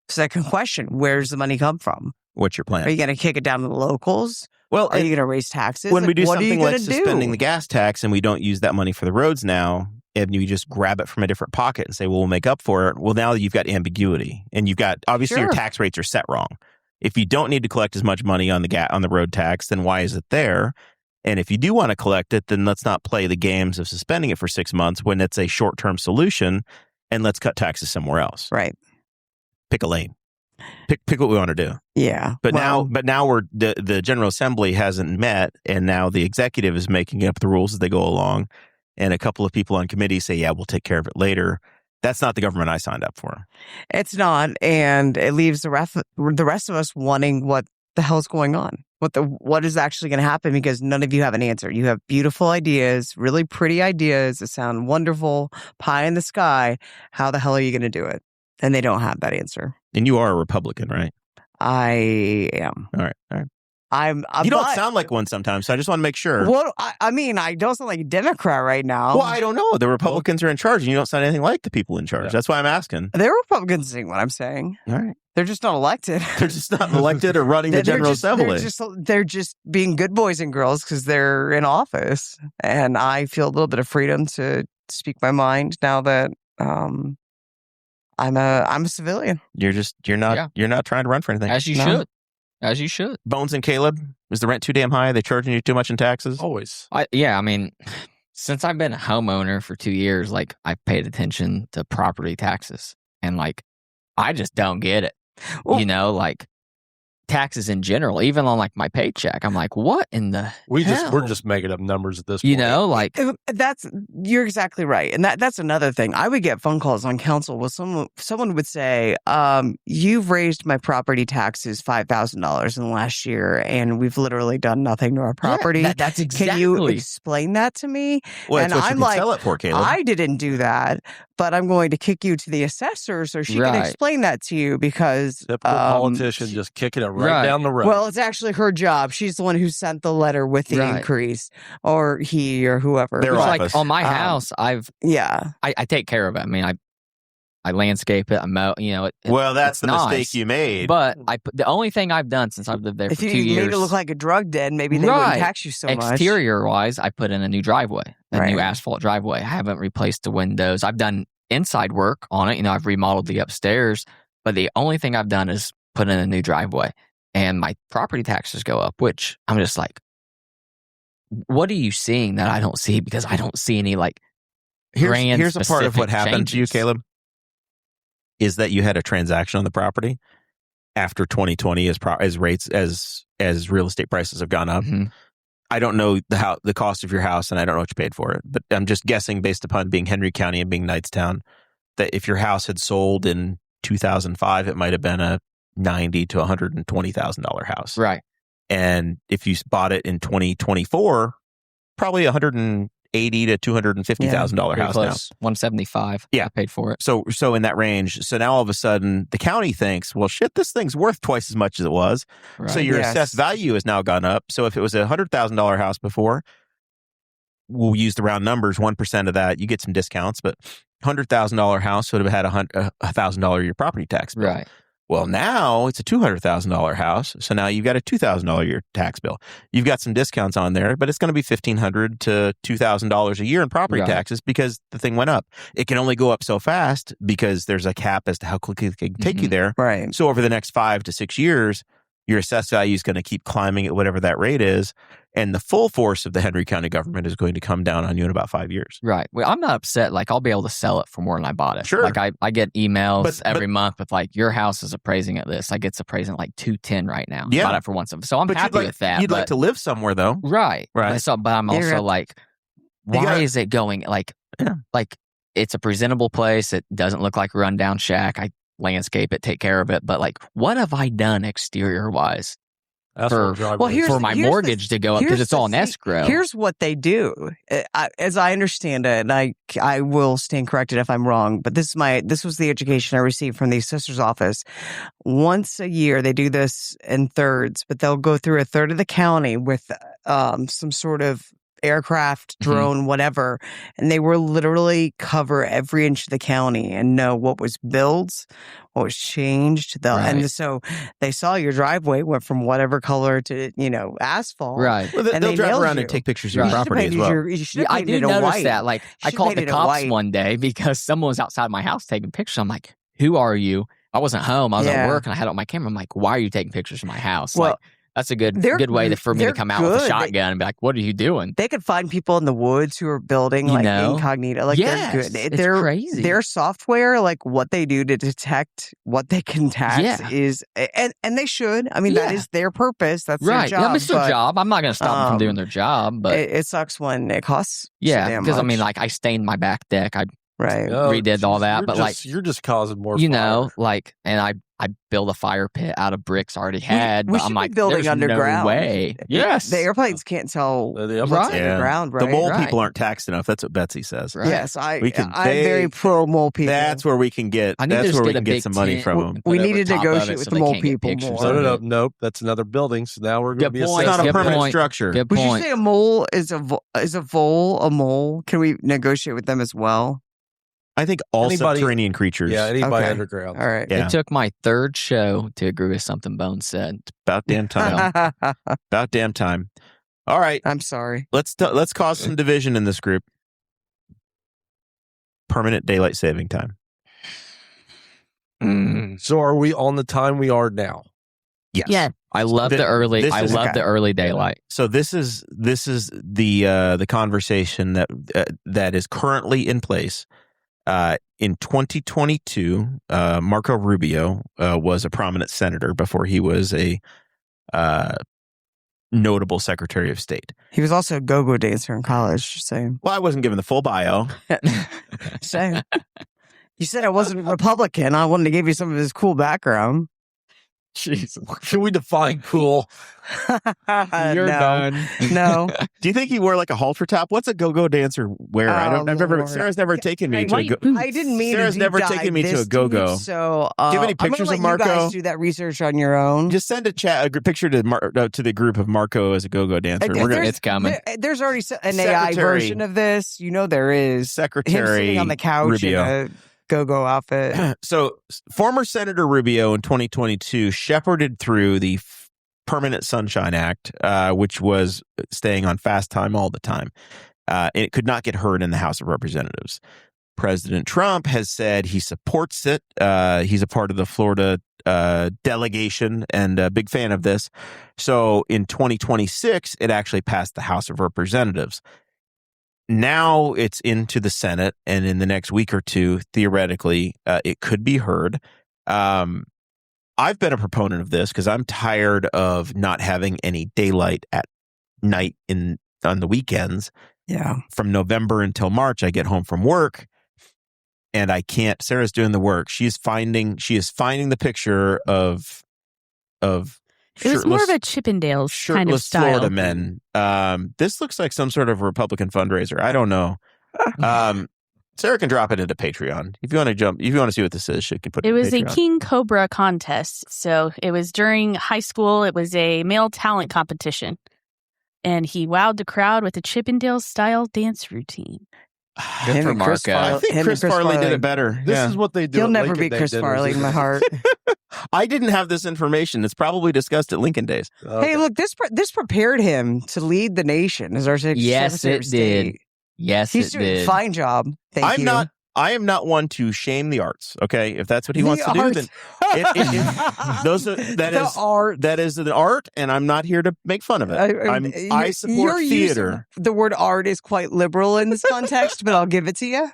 Second question, where's the money come from? What's your plan? Are you going to kick it down to the locals? Well, Are you going to raise taxes? when we do what are you something like gonna do? suspending the gas tax and we don't use that money for the roads now, and you just grab it from a different pocket and say, well, we'll make up for it. Well, now you've got ambiguity, and you've got, obviously, your tax rates are set wrong. If you don't need to collect as much money on the road tax, then why is it there? And if you do want to collect it, then let's not play the games of suspending it for 6 months when it's a short-term solution, and let's cut taxes somewhere else. Right. Pick a lane. Pick what we want to do. Yeah. But now we're the General Assembly hasn't met, and now the executive is making up the rules as they go along. And a couple of people on committee say, "Yeah, we'll take care of it later." That's not the government I signed up for. It's not, and it leaves the rest of us wanting what the hell's going on. What is actually going to happen, because none of you have an answer. You have beautiful ideas, really pretty ideas that sound wonderful, pie in the sky. How the hell are you going to do it? And they don't have that answer. And you are a Republican, right? I am. All right. You don't sound like one sometimes, so I just want to make sure. Well, I mean, I don't sound like a Democrat right now. Well, I don't know. The Republicans are in charge, and you don't sound anything like the people in charge. Yeah. That's why I'm asking. They're Republicans saying what I'm saying. All right. They're just not elected. They're just not elected or running the General Assembly. They're just being good boys and girls because they're in office. And I feel a little bit of freedom to speak my mind now that I'm a civilian. You're not trying to run for anything. As you should. As you should. Bones and Kaleb, is the rent too damn high? Are they charging you too much in taxes? Always. I mean, since I've been a homeowner for 2 years, like, I've paid attention to property taxes, and like, I just don't get it. Well, you know, like, taxes in general, even on like my paycheck, I'm like, what in the hell? We're just making up numbers at this point. You know, like, you're exactly right. And that's another thing. I would get phone calls on council where someone would say, you've raised my property taxes $5,000 in the last year, and we've literally done nothing to our property. Yeah, that's exactly. Can you explain that to me? Well, and that's what I'm you can like, sell it for, Kaleb. I didn't do that, but I'm going to kick you to the assessor so she can explain that to you, because Typical politician just kicking it right down the road. Well, it's actually her job. She's the one who sent the letter with the increase, or he or whoever. Their office. Like on my house, I take care of it. I mean, I landscape it. I mow. You know, well, that's the nice, mistake you made. But the only thing I've done since I've lived there for 2 years, if you made it look like a drug den, maybe they wouldn't tax you so much. Exterior wise, I put in a new driveway, new asphalt driveway. I haven't replaced the windows. I've done inside work on it. You know, I've remodeled the upstairs, but the only thing I've done is put in a new driveway. And my property taxes go up, which I'm just like, what are you seeing that I don't see? Because I don't see any like here's a part of what happened changes. to you, Kaleb, is that you had a transaction on the property after 2020 as real estate prices have gone up. Mm-hmm. I don't know the cost of your house, and I don't know what you paid for it, but I'm just guessing based upon being Henry County and being Knightstown, that if your house had sold in 2005, it might have been a $90,000 to $120,000 house. Right. And if you bought it in 2024, probably $180,000 to $250,000 house close. now. $175,000. Yeah. I paid for it. So in that range. So now all of a sudden the county thinks, well, shit, this thing's worth twice as much as it was. Right. So your assessed value has now gone up. So if it was a $100,000 house before, we'll use the round numbers, 1% of that, you get some discounts, but $100,000 house would have had $1,000 your property tax bill. Right. Well, now it's a $200,000 house, so now you've got a $2,000 a year tax bill. You've got some discounts on there, but it's going to be $1,500 to $2,000 a year in property taxes because the thing went up. It can only go up so fast because there's a cap as to how quickly it can take you there. Right. So over the next 5 to 6 years, your assessed value is going to keep climbing at whatever that rate is, and the full force of the Henry County government is going to come down on you in about 5 years. Right. Well, I'm not upset. Like, I'll be able to sell it for more than I bought it. Sure. Like, I get emails every month with like, your house is appraising at this. Like, it's appraising like $210 right now. Yeah. Bought it for $170. So I'm happy with that. You'd like to live somewhere though. Right. Right. But I'm also like, why is it going like it's a presentable place. It doesn't look like a rundown shack. I landscape it, take care of it. But like, what have I done exterior wise Asphalt driveway. Well, here's for my the- mortgage to go up because here's it's the all in thing. escrow. Here's what they do, as I understand it, and I will stand corrected if I'm wrong. But this was the education I received from the assessor's office. Once a year, they do this in thirds, but they'll go through a third of the county with some sort of aircraft, drone, whatever, and they will literally cover every inch of the county and know what was built, what was changed. And so they saw your driveway went from whatever color to asphalt. Right. Well, And they'll they drive nailed around you. and take pictures of your Right. property as well. I do notice that. Like, I Should've called the painted it cops white. one day because someone was outside my house taking pictures. I'm like, who are you? I wasn't home. I was at work and I had it on my camera. I'm like, why are you taking pictures of my house? Well, like, that's a good way for me to they're come out with a good. shotgun and be like, what are you doing? They could find people in the woods who are building incognito. Like Yes, they're good. it's crazy. Their software, like what they do to detect what they can tax is, and they should. I mean, that is their purpose. That's their job. Yeah, it's their job. I'm not going to stop them from doing their job, but it sucks when it costs. yeah, because I mean, much. like I stained my back deck. I right. redid all that, but you're just causing more. And I built a fire pit out of bricks I already had. We but should I'm be like, building there's underground. no way. Yes, The airplanes can't tell what's underground, right? The mole Right. people aren't taxed enough. That's what Betsy says. Right. Yes, I'm they- very pro mole people. That's where we can get. I need to That's just where we get a can get big some money tent. from them. we Put need over to top of negotiate it with so the they mole can't get people pictures more. of No, it. nope. That's another building. So now we're going to Good be point. It's not a Good permanent point. structure. Good Would you point. say a mole is a vole a mole? Can we negotiate with them as well? I think all Anybody- subterranean creatures. Yeah, anybody Okay. underground. All right. Yeah. It took my third show to agree with something Bone said. About damn time. About damn time. All right, I'm sorry. let's cause some division in this group. Permanent daylight saving time. So are we on the time we are now? Yes. Yeah. I love the early. this I is- love okay. the early daylight. So this is the conversation that is currently in place. In 2022, Marco Rubio was a prominent senator before he was a notable Secretary of State. He was also a go-go dancer in college. Just saying. Well, I wasn't given the full bio. Saying. You said I wasn't a Republican. I wanted to give you some of his cool background. Jesus. Can we define cool? You're done. No. Do you think he wore like a halter top? What's a go-go dancer wear? I've never. Lord. Sarah's never taken me to a White go. boots. I didn't mean Sarah's to never deep taken dive me to this a go-go. deep, so Do you have any pictures I'm of gonna let Marco? You guys do that research on your own. Just send a picture to the group of Marco as a go-go dancer. We're gonna It's coming. There's already an AI Secretary- version of this. You know there is. Him Secretary sitting on the couch Rubio. in a go-go outfit. So, former Senator Rubio in 2022 shepherded through the Permanent Sunshine Act, which was staying on fast time all the time. And it could not get heard in the House of Representatives. President Trump has said he supports it. He's a part of the Florida delegation and a big fan of this. So, in 2026, it actually passed the House of Representatives. Now it's into the Senate, and in the next week or two, theoretically, it could be heard. I've been a proponent of this because I'm tired of not having any daylight at night on the weekends. Yeah. From November until March, I get home from work, and I can't. Sarah's doing the work. She is finding the picture of It was more of a Chippendales kind of shirtless style. Florida men. This looks like some sort of Republican fundraiser. I don't know. Sarah can drop it into Patreon if you want to jump. If you want to see what this is, she can put it. It in was a Patreon. King Cobra contest. So it was during high school. It was a male talent competition. And he wowed the crowd with a Chippendales style dance routine. Good Him for and Chris Marco. I think Him and Chris Farley did Farley. it better. This Yeah. is what they do. He'll at never Lincoln be Day Chris dinners, Farley in isn't my it? heart. I didn't have this information. It's probably discussed at Lincoln Days. Okay. Hey, look, this prepared him to lead the nation as our Yes, Secretary it of State. did. Yes, He's it doing a did. fine job. Thank you. I am not one to shame the arts. Okay, if that's what he The wants to do, art. then The art. that is an art, and I'm not here to make fun of it. I support you're theater. using- The word art is quite liberal in this context, but I'll give it to you.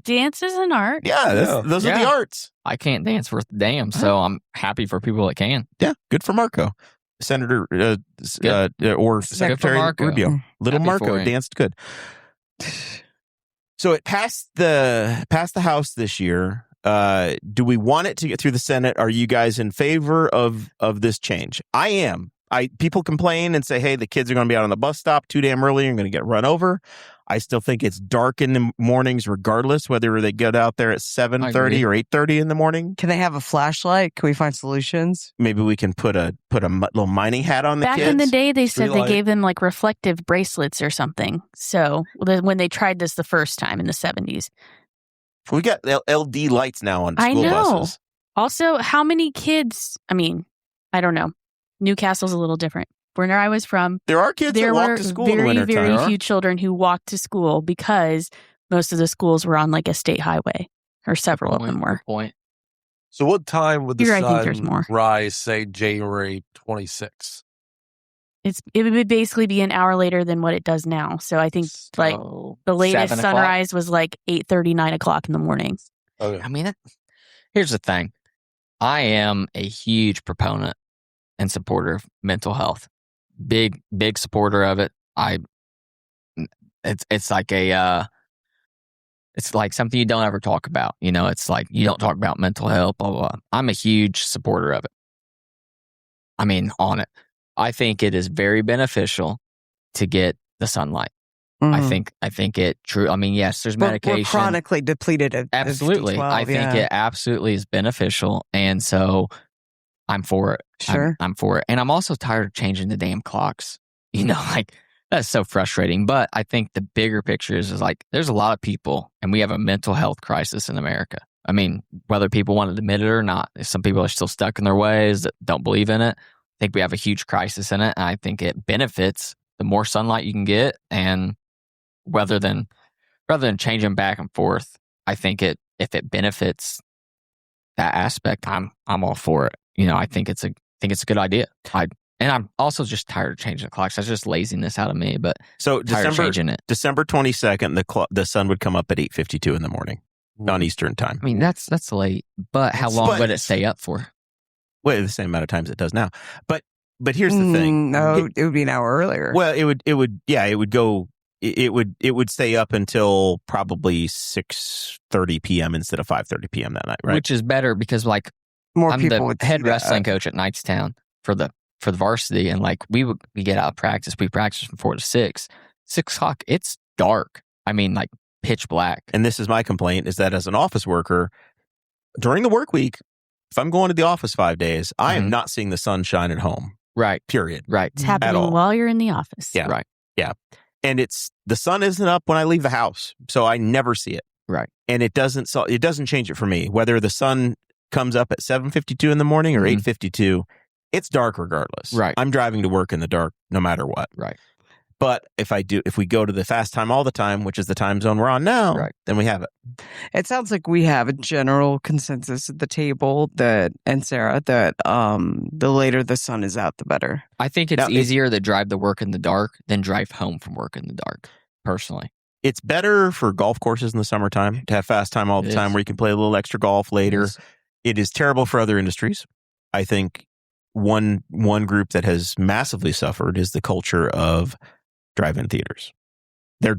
Dance is an art. Yeah, those are the Yeah. arts. I can't dance worth a damn, so I'm happy for people that can. Yeah, good for Marco, Senator or Secretary Marco. Rubio. Little Happy for Marco him. danced good. So it passed the House this year. Do we want it to get through the Senate? Are you guys in favor of this change? I am. People complain and say, hey, the kids are going to be out on the bus stop too damn early and going to get run over. I still think it's dark in the mornings regardless, whether they get out there at 7:30 or 8:30 in the morning. Can they have a flashlight? Can we find solutions? Maybe we can put a little mining hat on the Back kids. in the day, they said Streetlight. they gave them like reflective bracelets or something. So when they tried this the first time in the 70s. We got LD lights now on I school know. buses. Also, how many kids? I mean, I don't know. Newcastle's a little different. Where I was from, There are kids there that walk were to school in the very, wintertime. very few children who walked to school because most of the schools were on like a state highway, or several of them were. Good point. So what time would the Here, I think there's sun more. rise, say, January 26th? It would basically be an hour later than what it does now. So I think like So, the latest 7 o'clock? sunrise was like 8:30, 9 o'clock in the morning. Okay. I mean, here's the thing. I am a huge proponent and supporter of mental health. Big supporter of it. It's like it's like something you don't ever talk about. You know, it's like you don't talk about mental health, blah, blah, blah. I'm a huge supporter of it. I mean, on it. I think it is very beneficial to get the sunlight. I think it true. I mean, yes, there's medication. We're chronically depleted at Absolutely. 12, I think it absolutely is beneficial. And so I'm for it. Sure. I'm for it. And I'm also tired of changing the damn clocks. You know, like that's so frustrating. But I think the bigger picture is like there's a lot of people and we have a mental health crisis in America. I mean, whether people want to admit it or not, some people are still stuck in their ways that don't believe in it. I think we have a huge crisis in it. And I think it benefits the more sunlight you can get. And rather than changing back and forth, I think if it benefits that aspect, I'm all for it. You know, I think it's a good idea. And I'm also just tired of changing the clocks. That's just laziness out of me. But So tired of changing it. December 22nd, the sun would come up at 8:52 in the morning on Eastern time. I mean, that's late. But how long would it stay up for? Well, the same amount of times it does now. But here's the thing. No, it would be an hour earlier. Well, it would stay up until probably 6:30 p.m. instead of 5:30 p.m. that night, right? Which is better because like More I'm people the would head see that. wrestling coach at Knightstown for the varsity, and like we get out of practice. We practice from 4 to 6. 6 o'clock, it's dark. I mean, like pitch black. And this is my complaint: is that as an office worker during the work week, if I'm going to the office 5 days, I am not seeing the sun shine at home. Right. Period. Right. It's all. happening while you're in the office. Yeah. Right. And the sun isn't up when I leave the house, so I never see it. Right. And it doesn't change it for me whether the sun comes up at 7:52 in the morning or 8:52. It's dark regardless. Right. I'm driving to work in the dark no matter what. Right. But if we go to the fast time all the time, which is the time zone we're on now, then we have it. It sounds like we have a general consensus at the table and Sarah, that the later the sun is out, the better. I think it's Now, easier to drive to work in the dark than drive home from work in the dark, personally. It's better for golf courses in the summertime to have fast time all the time where you can play a little extra golf later. It is terrible for other industries. I think one group that has massively suffered is the culture of drive-in theaters. They're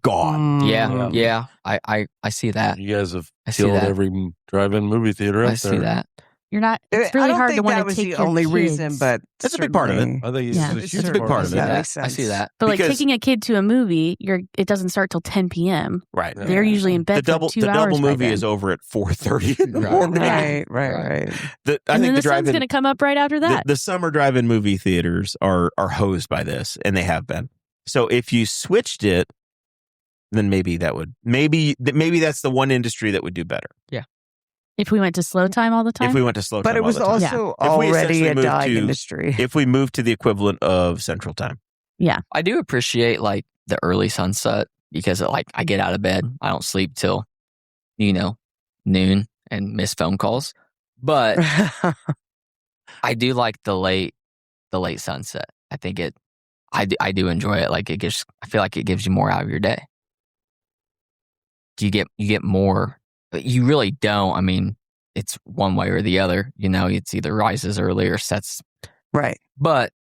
gone. Yeah. I see that. You guys have I see killed that. every drive-in movie theater out I see there. that. You're not. It's really I don't hard think to want that to was take the your only kids. reason, but That's a big part of it. certainly- I think Yeah. it's It's a big part of it. That Yeah, makes I see sense. that. But like Because- taking a kid to a movie, it doesn't start till 10 p.m. Right. Yeah. They're usually in bed The double for 2 hours. movie by then. is over at 4:30 in the Right. morning. Right. I And think then the the sun's drive-in going to come up right after that. the summer drive-in movie theaters are hosed by this, and they have been. So if you switched it, then maybe that's the one industry that would do better. If we went to slow time all the time. If we went to slow time, But it was all the time. also If we already essentially a moved dying to- industry. If we moved to the equivalent of Central Time. I do appreciate like the early sunset because I get out of bed. I don't sleep till, noon and miss phone calls. But I do like the late sunset. I think I do enjoy it. Like I feel like it gives you more out of your day. You get more, but you really don't. I mean, it's one way or the other. It's either rises early or sets. Right. But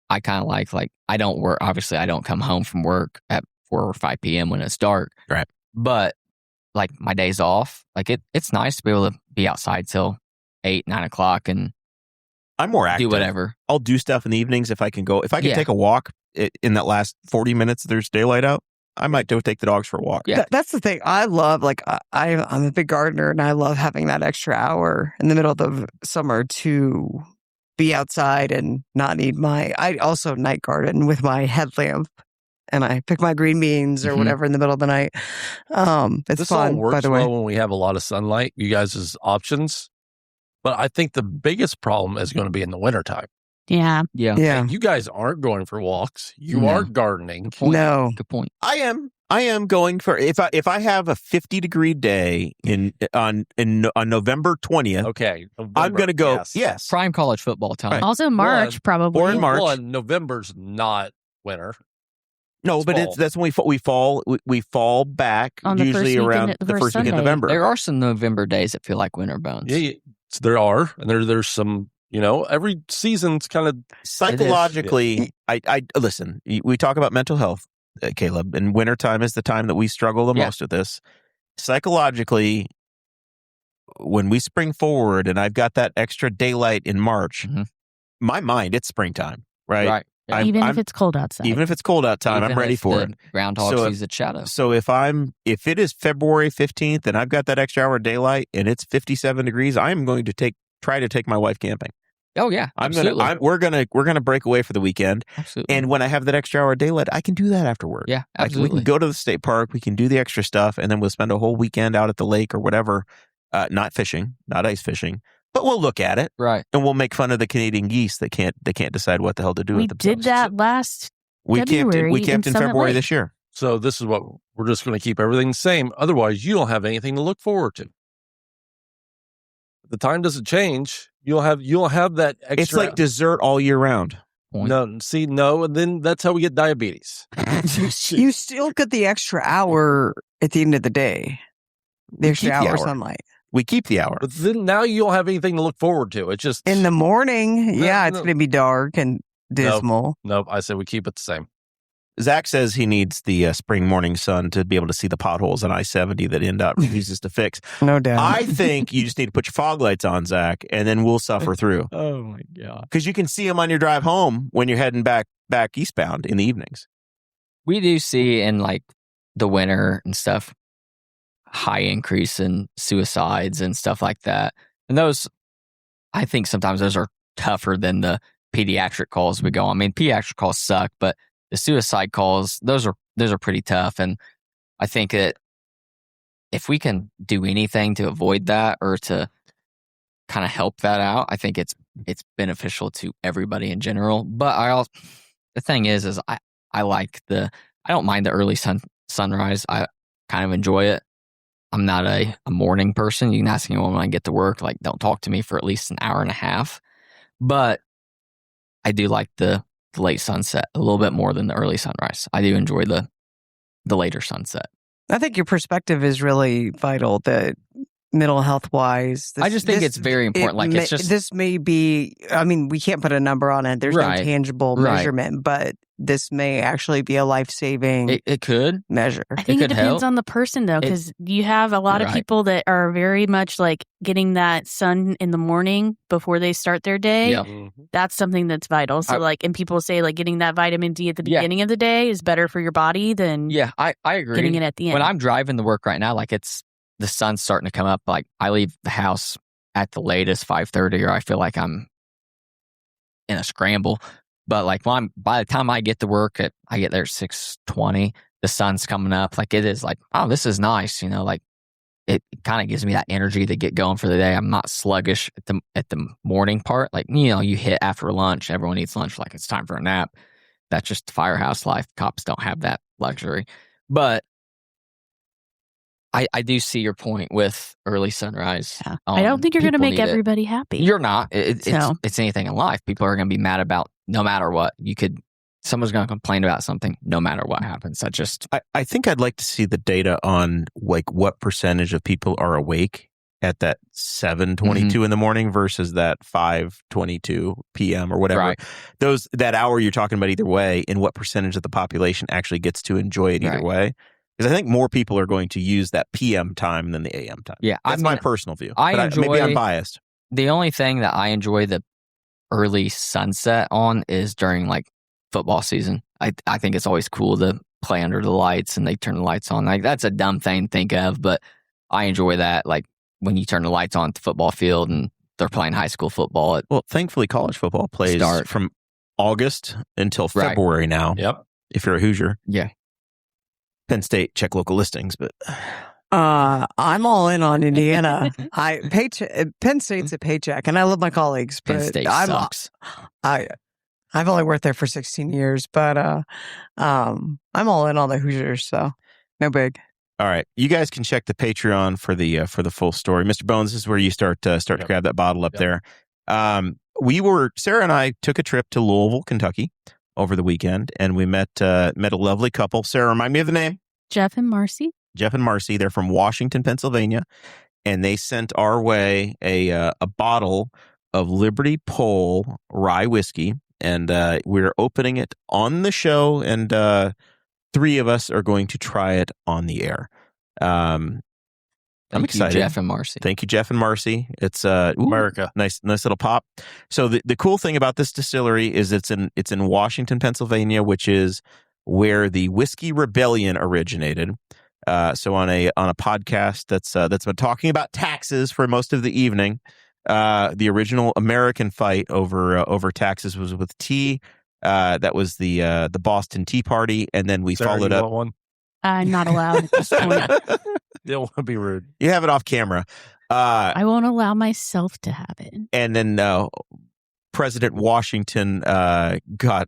I kind of like I don't work. Obviously, I don't come home from work at 4 or 5 p.m. when it's dark. Right. But like my days off, like it's nice to be able to be outside till 8, 9 o'clock and I'm more active. do whatever. I'll do stuff in the evenings if I can go. If I can Yeah. take a walk in that last 40 minutes there's daylight out, I might go take the dogs for a walk. Yeah. That's the thing. I love, like, I'm a big gardener, and I love having that extra hour in the middle of the summer to be outside and not need I also night garden with my headlamp, and I pick my green beans or Mhm. whatever in the middle of the night. It's This all fun, works by the way. well when we have a lot of sunlight, you guys' options. But I think the biggest problem is going to be in the wintertime. Yeah. Yeah. Yeah. You guys aren't going for walks. You No. aren't gardening. Point. No. Good point. I am going for if I have a 50-degree day on November 20th. Okay. I'm going to go. Yes. Prime college football time. Right. Also March, probably. Or in March. One, November's not winter. No, It's but fall. that's when we fall back On the usually first around weekend- the the first first week of Sunday. November. There are some November days that feel like winter bones. Yeah, there are. And there's some, every season's kind of Psychologically, I listen. We talk about mental health, Kaleb, and wintertime is the time that we struggle the Yeah. most with this. Psychologically, when we spring forward and I've got that extra daylight in March, Mhm. my mind, it's springtime, right? Right. Yeah. Even if it's cold outside. Even if it's cold outside, Even I'm ready if for the it. Groundhog So sees its shadow. So if it is February 15th and I've got that extra hour of daylight and it's 57 degrees, I'm going to try to take my wife camping. Oh yeah, absolutely. We're gonna break away for the weekend. Absolutely. And when I have that extra hour of daylight, I can do that afterward. Yeah, Like, we absolutely. can go to the state park, we can do the extra stuff, and then we'll spend a whole weekend out at the lake or whatever, not fishing, not ice fishing, but we'll look at it Right. and we'll make fun of the Canadian geese that can't decide what the hell to do we with themselves. did that last We camped February in in Summit February Lake. this year. So this is what we're just going to keep everything the same. Otherwise, you don't have anything to look forward to. If the time doesn't change, you'll have that extra. It's like dessert all year round. Point. No, and then that's how we get diabetes. You still get the extra hour at the end of the day. The extra keep the hour of hour. sunlight. We keep the hour. But then now you don't have anything to look forward to. It's just In the morning, yeah, it's no. going to be dark and dismal. Nope. I said we keep it the same. Zach says he needs the spring morning sun to be able to see the potholes on I-70 that NDOT refuses to fix. No doubt. I think you just need to put your fog lights on, Zach, and then we'll suffer through. Oh my god. Because you can see them on your drive home when you're heading back eastbound in the evenings. We do see in like the winter and stuff high increase in suicides and stuff like that. And those, I think sometimes those are tougher than the pediatric calls we go on. I mean, pediatric calls suck, but the suicide calls, those are pretty tough. And I think that if we can do anything to avoid that or to kind of help that out, I think it's beneficial to everybody in general. But the thing is I like I don't mind the early sunrise. I kind of enjoy it. I'm not a morning person. You can ask anyone when I get to work, like, don't talk to me for at least an hour and a half. But I do like the late sunset a little bit more than the early sunrise. I do enjoy the later sunset. I think your perspective is really vital. The mental health wise, I just think it's very important. This may be. I mean, we can't put a number on it. There's no Right. tangible Right. measurement, but this may actually be a life saving It could. measure. I think it could depends help. on the person though, because you have a lot of Right. people that are very much like getting that sun in the morning before they start their day. Yeah. That's something that's vital. So and people say like getting that vitamin D at the Yeah. beginning of the day is better for your body than Yeah, I agree. getting it at the end. When I'm driving to work right now, like the sun's starting to come up. Like I leave the house at the latest 5:30, or I feel like I'm in a scramble. But like by the time I get to work I get there at 6:20, the sun's coming up. Like it is like, oh, this is nice. Like it kind of gives me that energy to get going for the day. I'm not sluggish at the morning part. Like, you hit after lunch, everyone eats lunch like it's time for a nap. That's just firehouse life. Cops don't have that luxury. But I do see your point with early sunrise. Yeah. I don't think you're going to People make need it. everybody happy. You're not. So- It's anything in life. People are going to be mad about no matter what. Someone's going to complain about something no matter what happens. I think I'd like to see the data on like what percentage of people are awake at that 7:22 in the morning versus that 5:22 p.m. or whatever. Right. That hour you're talking about either way, and what percentage of the population actually gets to enjoy it either Right. way. Because I think more people are going to use that PM time than the AM time. Yeah, That's my personal view. Maybe I'm biased. The only thing that I enjoy the early sunset on is during like football season. I think it's always cool to play under the lights and they turn the lights on. Like that's a dumb thing to think of, but I enjoy that. Like when you turn the lights on at the football field and they're playing high school football. Well, thankfully, college football plays from August until February now. Yep. If you're a Hoosier. Yeah. Penn State, check local listings, but I'm all in on Indiana. Penn State's a paycheck, and I love my colleagues, but Penn State sucks. I've only worked there for 16 years, but I'm all in on the Hoosiers, so no big. All right, you guys can check the Patreon for the full story. Mr. Bones, this is where you start to grab that bottle up there. Sarah and I took a trip to Louisville, Kentucky over the weekend, and we met a lovely couple. Sarah, remind me of the name. Jeff and Marcy. Jeff and Marcy. They're from Washington, Pennsylvania, and they sent our way a bottle of Liberty Pole rye whiskey, and we're opening it on the show, and 3 of us are going to try it on the air. I'm excited. Jeff and Marcy. Thank you, Jeff and Marcy. It's America. Nice little pop. So the cool thing about this distillery is it's in Washington, Pennsylvania, which is where the Whiskey Rebellion originated. So on a podcast that's been talking about taxes for most of the evening, the original American fight over taxes was with tea. That was the Boston Tea Party, and then we followed up. Want one? I'm not allowed at this point. You don't want to be rude. You have it off camera. I won't allow myself to have it. And then President Washington got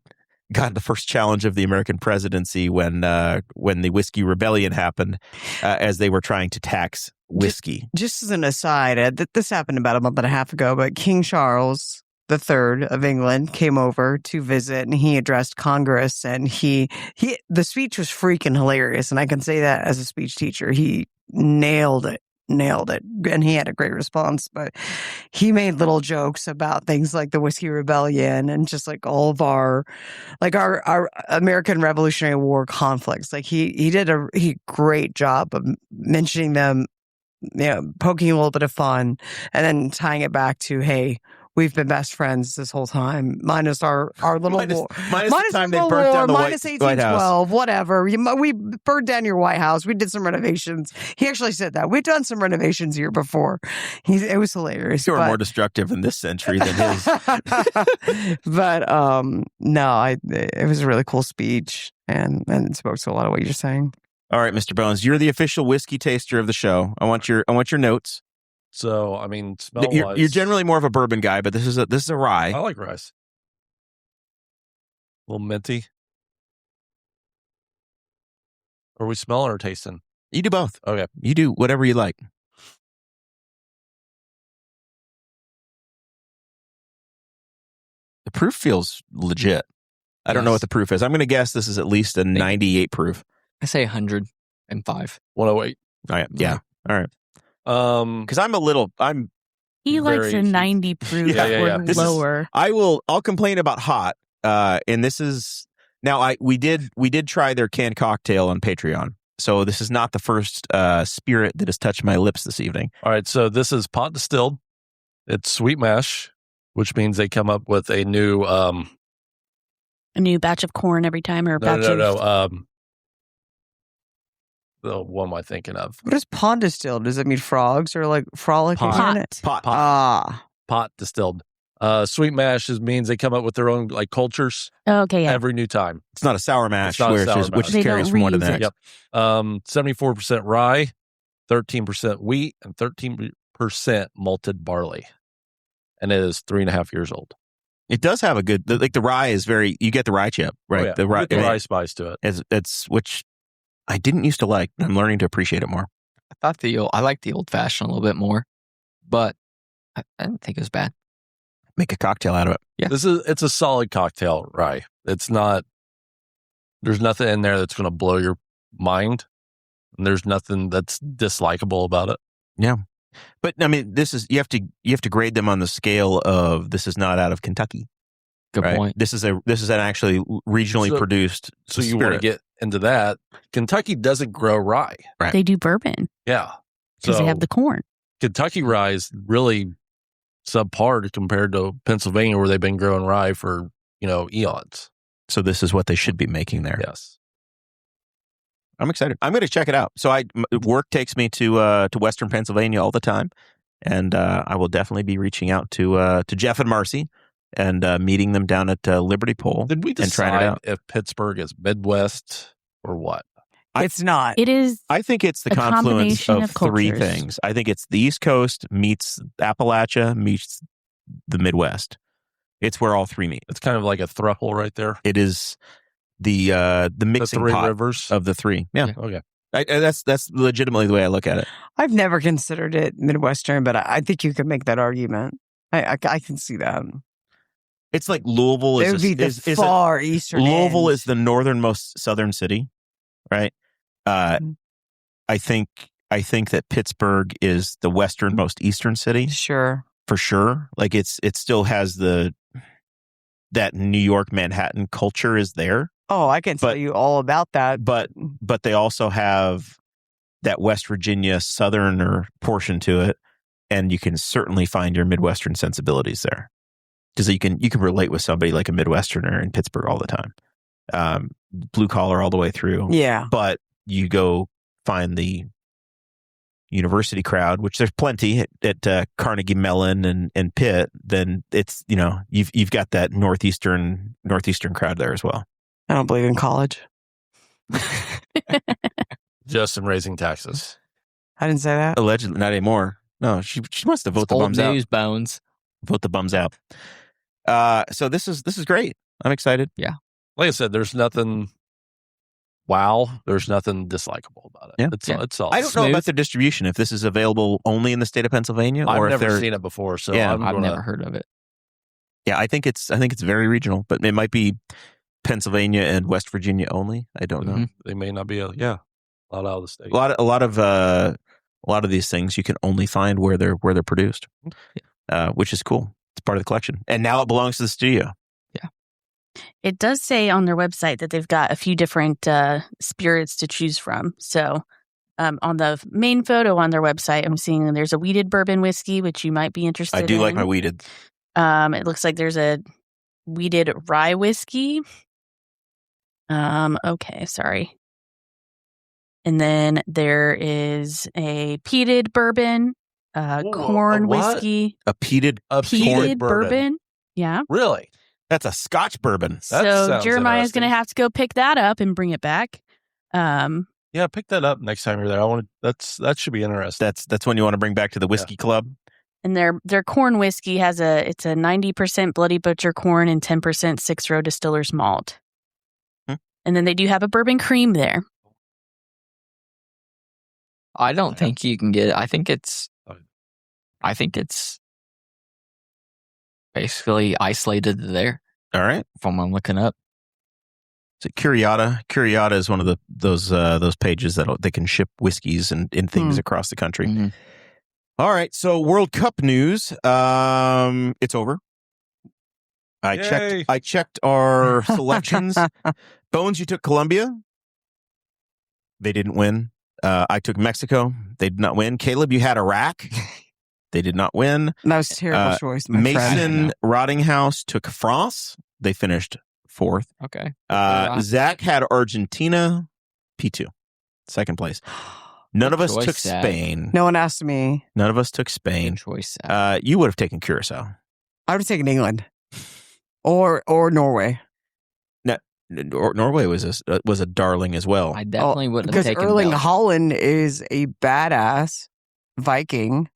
the first challenge of the American presidency when the Whiskey Rebellion happened, as they were trying to tax whiskey. Just as an aside, this happened about a month and a half ago, but King Charles III of England came over to visit, and he addressed Congress, and the speech was freaking hilarious, and I can say that as a speech teacher. He nailed it, and he had a great response, but he made little jokes about things like the Whiskey Rebellion and just like all of our American Revolutionary War conflicts. Like he did a great job of mentioning them, poking a little bit of fun, and then tying it back to, hey, we've been best friends this whole time, minus our little war. Minus the time they burnt down the minus White House. 1812, whatever. We burned down your White House. We did some renovations. He actually said that. We've done some renovations here before. It was hilarious. You were more destructive in this century than his. But no, it was a really cool speech, and it spoke to a lot of what you're saying. All right, Mr. Bones, you're the official whiskey taster of the show. I want your notes. So, I mean, smell-wise, you're generally more of a bourbon guy, but this is a rye. I like rice. A little minty. Are we smelling or tasting? You do both. Okay. You do whatever you like. The proof feels legit. I don't know what the proof is. I'm going to guess this is at least a 98 proof. I say 105. 108. Oh, yeah. All right. Because He likes a 90 proof or lower. I'll complain about hot. And this is now we did try their canned cocktail on Patreon. So this is not the first spirit that has touched my lips this evening. All right. So this is pot distilled. It's sweet mash, which means they come up with a new batch of corn every time, or a batch of what am I thinking of? What is pond distilled? Does it mean frogs or like frolicking in it? Pot. Pot distilled. Sweet mash means they come up with their own like cultures. Okay, yeah. Every new time. It's not a sour mash, which They carries don't from one to the reuse next. it. Yep. 74% rye, 13% wheat, and 13% malted barley. And it is 3.5 years old. It does have a good, like the rye is very, you get the rye chip, right? Oh, yeah. The rye spice to it. It's which I didn't used to like. I'm learning to appreciate it more. I like the old fashioned a little bit more, but I didn't think it was bad. Make a cocktail out of it. Yeah. It's a solid cocktail rye. It's not, there's nothing in there that's going to blow your mind. And there's nothing that's dislikable about it. Yeah. But I mean, this is, you have to grade them on the scale of, this is not out of Kentucky. Good right? point. This is an actually regionally produced. So you want to get into that? Kentucky doesn't grow rye. Right. They do bourbon Yeah, because they have the corn. Kentucky rye is really subpar compared to Pennsylvania, where they've been growing rye for eons. So this is what they should be making there. Yes. I'm excited. I'm going to check it out. So work takes me to Western Pennsylvania all the time, and I will definitely be reaching out to Jeff and Marcy and meeting them down at Liberty Pole. Did we and trying it decide out. if Pittsburgh is Midwest or what? It's not. It is. I think it's the a confluence combination of of three cultures. things. I think it's the East Coast meets Appalachia meets the Midwest. It's where all three meet. It's kind of like a thruple right there. It is the mixing the three pot rivers of the three. Yeah. Okay. That's legitimately the way I look at it. I've never considered it Midwestern, but I think you could make that argument. I can see that. It's like Louisville It would be the far eastern Louisville end. is the northernmost southern city, right? I think that Pittsburgh is the westernmost eastern city. Sure. For sure. Like it still has that New York Manhattan culture is there. Oh, I can tell you all about that. But they also have that West Virginia southerner portion to it, and you can certainly find your Midwestern sensibilities there. Because you can relate with somebody like a Midwesterner in Pittsburgh all the time. Blue collar all the way through. Yeah. But you go find the university crowd, which there's plenty at Carnegie Mellon and Pitt, then it's, you've got that northeastern crowd there as well. I don't believe in college. Just in raising taxes. I didn't say that. Allegedly, not anymore. No, she wants to vote the Old bums news, out. Bones. Vote the bums out. So this is great. I'm excited. Yeah. Like I said, there's nothing. Wow, there's nothing dislikable about it. Yeah. It's all. I don't know about the distribution. If this is available only in the state of Pennsylvania, I've or if never they're seen it before, so Yeah, I've never heard of it. Yeah, I think it's very regional, but it might be Pennsylvania and West Virginia only. I don't know. They may not be a lot out of the state. A lot of these things you can only find where they're produced, which is cool. It's part of the collection, and now it belongs to the studio. Yeah, It does say on their website that they've got a few different spirits to choose from. So on the main photo on their website, I'm seeing there's a wheated bourbon whiskey, which you might be interested in. I do like my wheated. It looks like there's a wheated rye whiskey. Okay, sorry. And then there is a peated bourbon, corn whiskey. A peated bourbon. Yeah. Really? That's a Scotch bourbon. So Jeremiah's going to have to go pick that up and bring it back. Yeah, pick that up next time you're there. That should be interesting. That's when you want to bring back to the whiskey club. And their corn whiskey it's a 90% Bloody Butcher corn and 10% Six Row Distillers malt. And then they do have a bourbon cream there. I don't think you can get it. I think it's basically isolated there. All right. From what I'm looking up. So Curiata is one of those pages that they can ship whiskeys and things across the country. Mm-hmm. All right. So World Cup news. It's over. I checked our selections. Bones, you took Colombia. They didn't win. I took Mexico. They did not win. Kaleb, you had Iraq. They did not win. That was a terrible choice, my Mason friend. Rottinghouse took France. They finished 4th. Okay. Zach had Argentina, P2, second place. None of us took Zach. Spain. No one asked me. None of us took Spain. Good choice, Zach. You would have taken Curacao. I would have taken England or Norway. Norway was a darling as well. I definitely wouldn't have because taken Erling Belgium. Haaland is a badass Viking.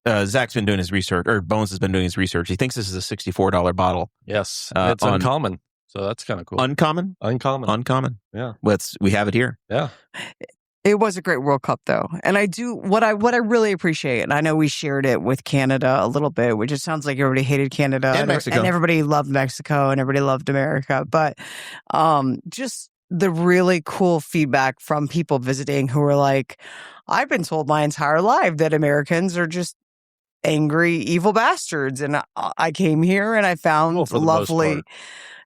Zach's been doing his research, or Bones has been doing his research. He thinks this is a $64 bottle. Yes, it's uncommon, so that's kind of cool. Uncommon. Yeah, we have it here. Yeah. It was a great World Cup, though, and I do what I really appreciate, and I know we shared it with Canada a little bit, which it sounds like everybody hated Canada and Mexico, and everybody loved Mexico, and everybody loved America, but just the really cool feedback from people visiting who were like, "I've been told my entire life that Americans are just angry, evil bastards. And I came here and I found for the most lovely. part.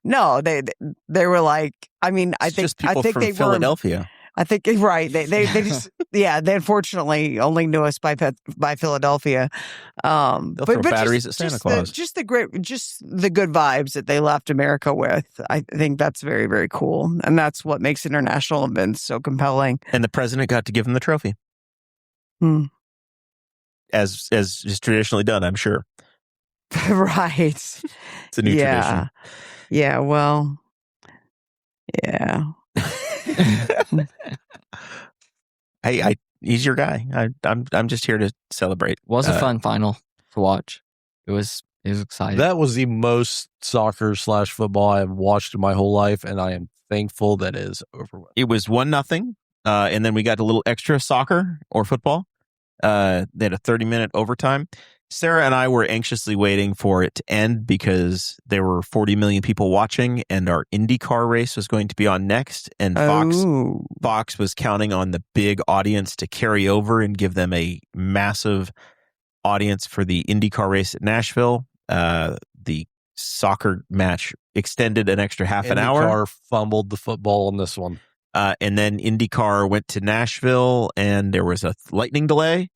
No, they were like, I mean, I It's think just people I think from they Philadelphia. I think right. They just they unfortunately only knew us by Philadelphia. They'll throw batteries just, at Santa Claus. Just the good vibes that they left America with. I think that's very, very cool, and that's what makes international events so compelling. And the president got to give him the trophy, as is traditionally done, I'm sure. Right. It's a new tradition. Yeah. Well. Yeah. Hey, he's your guy. I'm just here to celebrate. Was a fun final to watch. It was exciting. That was the most soccer/football I have watched in my whole life, and I am thankful that it is over with. It was 1-0, and then we got a little extra soccer or football. They had a 30-minute overtime. Sarah and I were anxiously waiting for it to end because there were 40 million people watching, and our IndyCar race was going to be on next. And Fox was counting on the big audience to carry over and give them a massive audience for the IndyCar race at Nashville. The soccer match extended an extra half an hour. IndyCar fumbled the football on this one. And then IndyCar went to Nashville, and there was a lightning delay.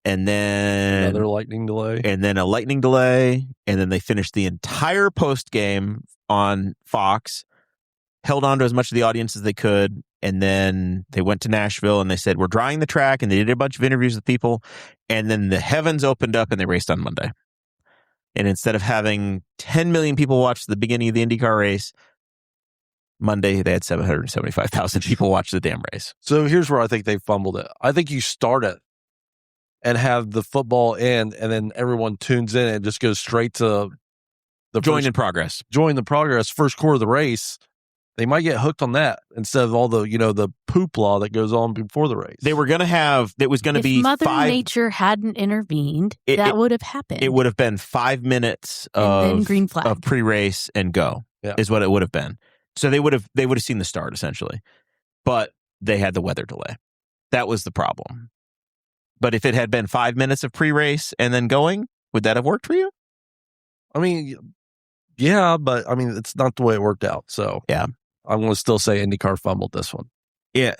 And then another lightning delay. And then a lightning delay. And then they finished the entire post game on Fox, held on to as much of the audience as they could. And then they went to Nashville and they said, we're drying the track. And they did a bunch of interviews with people. And then the heavens opened up and they raced on Monday. And instead of having 10 million people watch the beginning of the IndyCar race, Monday they had 775,000 people watch the damn race. So here's where I think they fumbled it. I think you start it and have the football end, and then everyone tunes in and just goes straight to the Join the progress. First quarter of the race. They might get hooked on that instead of all the the poopla that goes on before the race. They were going to have. It was going to be. If Mother Nature hadn't intervened, that would have happened. It would have been 5 minutes of green flag of pre-race and go. Yeah. Is what it would have been. So they would have seen the start essentially, but they had the weather delay. That was the problem. But if it had been 5 minutes of pre-race and then going, would that have worked for you? I mean, yeah, but I mean, it's not the way it worked out. So yeah, I'm going to still say IndyCar fumbled this one. Yeah.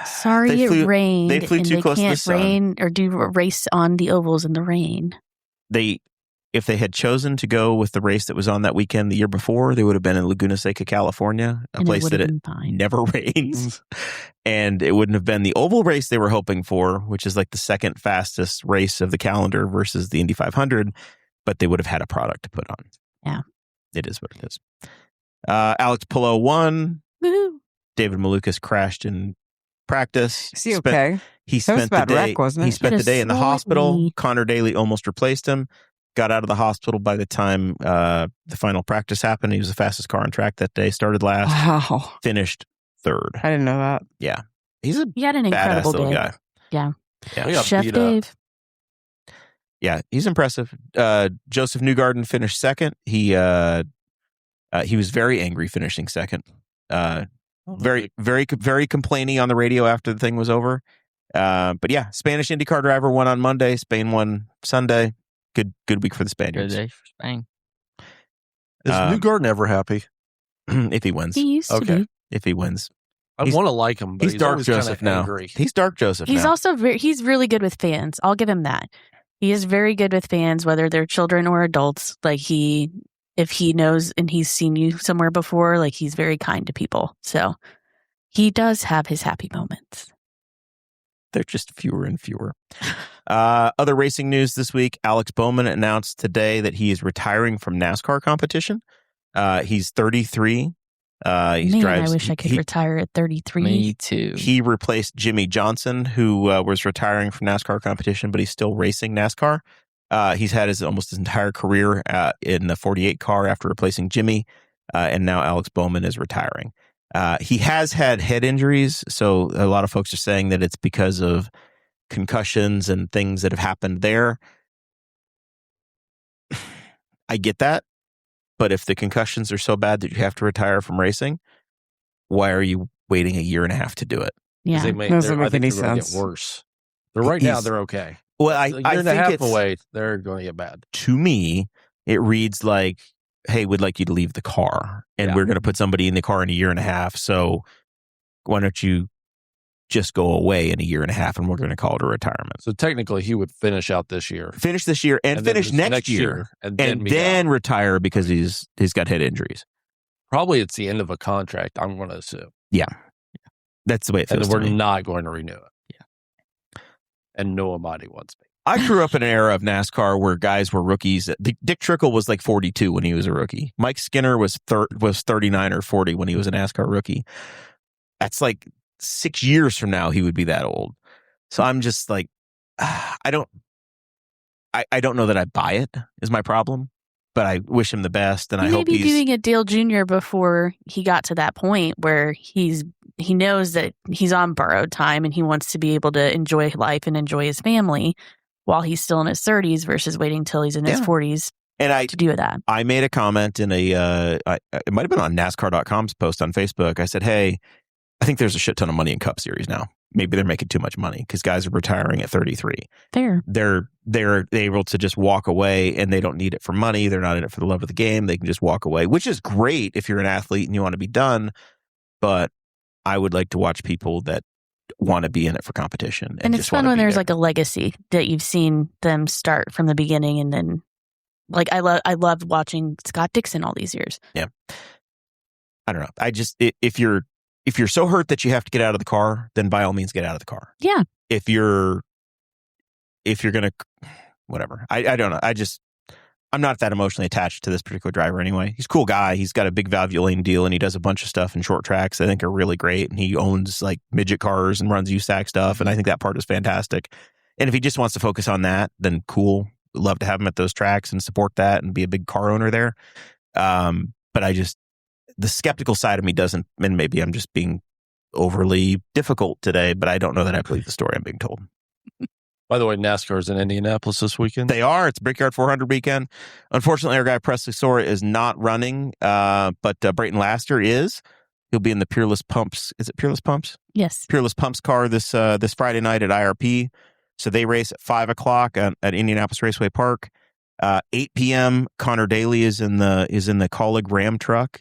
Sorry, it rained. They flew too close to the sun. They can't rain or do a race on the ovals in the rain. If they had chosen to go with the race that was on that weekend the year before, they would have been in Laguna Seca, California, a place that it never rains. And it wouldn't have been the oval race they were hoping for, which is like the second fastest race of the calendar versus the Indy 500, but they would have had a product to put on. Yeah. It is what it is. Alex Palou won. Woo-hoo. David Malukas crashed in practice. Is he okay? He spent the day. Wreck, wasn't it? He spent the day in the hospital. Connor Daly almost replaced him. Got out of the hospital by the time the final practice happened. He was the fastest car on track that day. Started last. Wow. Finished third. I didn't know that. Yeah. He had an incredible little day. Guy. Yeah. Chef Dave. Yeah, he's impressive. Joseph Newgarden finished second. He was very angry finishing second. Very complaining on the radio after the thing was over. But yeah, Spanish IndyCar driver won on Monday. Spain won Sunday. Good week for the Spaniards. Good day for Spain. Is Newgarden ever happy? If he wins. He used to be. If he wins. I want to like him, but he's Dark Joseph now. Angry. He's Dark Joseph He's now. also he's really good with fans. I'll give him that. He is very good with fans, whether they're children or adults. Like if he knows and he's seen you somewhere before, like he's very kind to people. So he does have his happy moments. They're just fewer and fewer. Other racing news this week. Alex Bowman announced today that he is retiring from NASCAR competition. He's 33. I wish I could retire at 33. Me too. He replaced Jimmy Johnson, who was retiring from NASCAR competition, but he's still racing NASCAR. He's had almost his entire career in the 48 car after replacing Jimmy, and now Alex Bowman is retiring. He has had head injuries, so a lot of folks are saying that it's because of concussions and things that have happened there. I get that, but if the concussions are so bad that you have to retire from racing, why are you waiting a year and a half to do it? Yeah, doesn't make any sense. Get worse. Now they're okay. Well, a year I and a think half it's away. They're going to get bad. To me, it reads like, "Hey, we'd like you to leave the car, and we're going to put somebody in the car in a year and a half. So why don't you just go away in a year and a half, and we're going to call it a retirement." So technically, he would finish out this year, Finish this year, and finish next year, and then retire because he's got head injuries. Probably it's the end of a contract, I'm going to assume. Yeah. That's the way it feels. And we're to me. not going to renew it. Yeah. And no Amadi wants me. I grew up in an era of NASCAR where guys were rookies. Dick Trickle was like 42 when he was a rookie. Mike Skinner was 39 or 40 when he was a NASCAR rookie. That's like 6 years from now he would be that old. So I'm just like, I don't know that I buy it is my problem. But I wish him the best, and I hope he's doing a Dale Jr. before he got to that point where he knows that he's on borrowed time and he wants to be able to enjoy life and enjoy his family while he's still in his 30s versus waiting till he's in his 40s to do that. I made a comment in it might have been on NASCAR.com's post on Facebook. I said, "Hey, I think there's a shit ton of money in Cup Series now. Maybe they're making too much money because guys are retiring at 33. Fair. They're able to just walk away, and they don't need it for money. They're not in it for the love of the game. They can just walk away, which is great if you're an athlete and you want to be done. But I would like to watch people that want to be in it for competition. And it's fun when there's like a legacy that you've seen them start from the beginning, and then like I loved watching Scott Dixon all these years. Yeah. I don't know. I just if you're so hurt that you have to get out of the car, then by all means get out of the car. Yeah. If you're going to, whatever. I don't know. I'm not that emotionally attached to this particular driver anyway. He's a cool guy. He's got a big value lane deal, and he does a bunch of stuff in short tracks I think are really great. And he owns like midget cars and runs USAC stuff. And I think that part is fantastic. And if he just wants to focus on that, then cool. Love to have him at those tracks and support that and be a big car owner there. But the skeptical side of me doesn't, and maybe I'm just being overly difficult today, but I don't know that I believe the story I'm being told. By the way, NASCAR is in Indianapolis this weekend. They are. It's Brickyard 400 weekend. Unfortunately, our guy Presley Sora is not running, but Brayton Laster is. He'll be in the Peerless Pumps. Is it Peerless Pumps? Yes. Peerless Pumps car this Friday night at IRP. So they race at 5 o'clock at Indianapolis Raceway Park. 8 p.m. Connor Daly is in the Colleague Ram truck.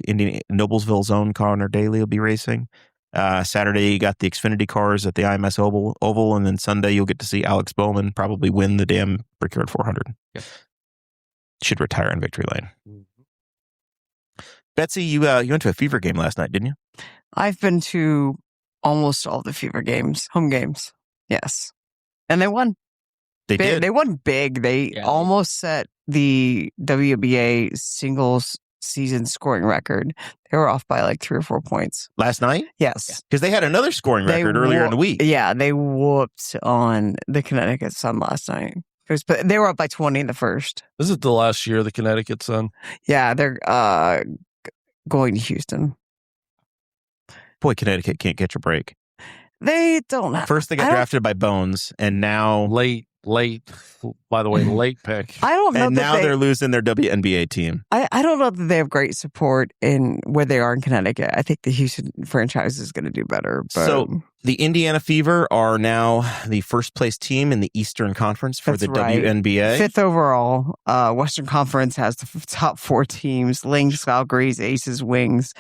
Noblesville's own Connor Daly will be racing. Saturday you got the Xfinity cars at the IMS Oval, and then Sunday you'll get to see Alex Bowman probably win the damn Brickyard 400. Yep. Should retire in victory lane. Mm-hmm. Betsy, you went to a Fever game last night, didn't you? I've been to almost all the Fever games, home games. Yes, and they won. They did. They won big. They almost set the WNBA singles season scoring record. They were off by like 3 or 4 points. Last night? Yes. Because they had another scoring record earlier in the week. Yeah, they whooped on the Connecticut Sun last night. They were up by 20 in the first. This is the last year of the Connecticut Sun. Yeah, they're going to Houston. Boy, Connecticut can't catch a break. They don't have. First, they got drafted by Bones, and now late. By the way, late pick. I don't know. And now they're losing their WNBA team. I don't know that they have great support in where they are in Connecticut. I think the Houston franchise is going to do better. But so the Indiana Fever are now the first place team in the Eastern Conference for the WNBA. 5th overall. Western Conference has the top 4 teams: Lynx, Valkyries, Aces, Wings,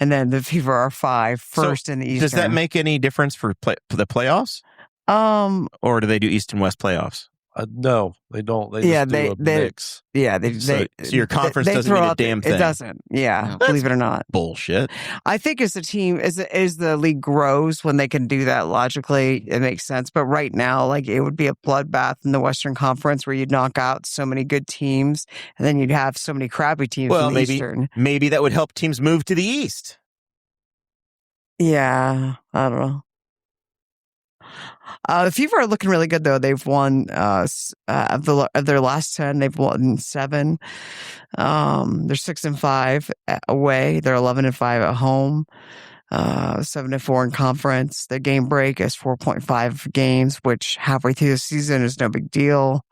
and then the Fever are 5, first in the Eastern. Does that make any difference for the playoffs? Or do they do East and West playoffs? No, they don't. They just do a mix. Yeah, so your conference doesn't mean a damn thing. It doesn't. Yeah, believe it or not. Bullshit. I think as a team, as the league grows, when they can do that logically, it makes sense. But right now, like it would be a bloodbath in the Western Conference where you'd knock out so many good teams, and then you'd have so many crappy teams in the Eastern. Maybe that would help teams move to the East. Yeah, I don't know. The Fever are looking really good, though. They've won of their last 10. They've won 7. They're 6-5 away. They're 11-5 at home. 7-4 in conference. Their game break is 4.5 games, which halfway through the season is no big deal.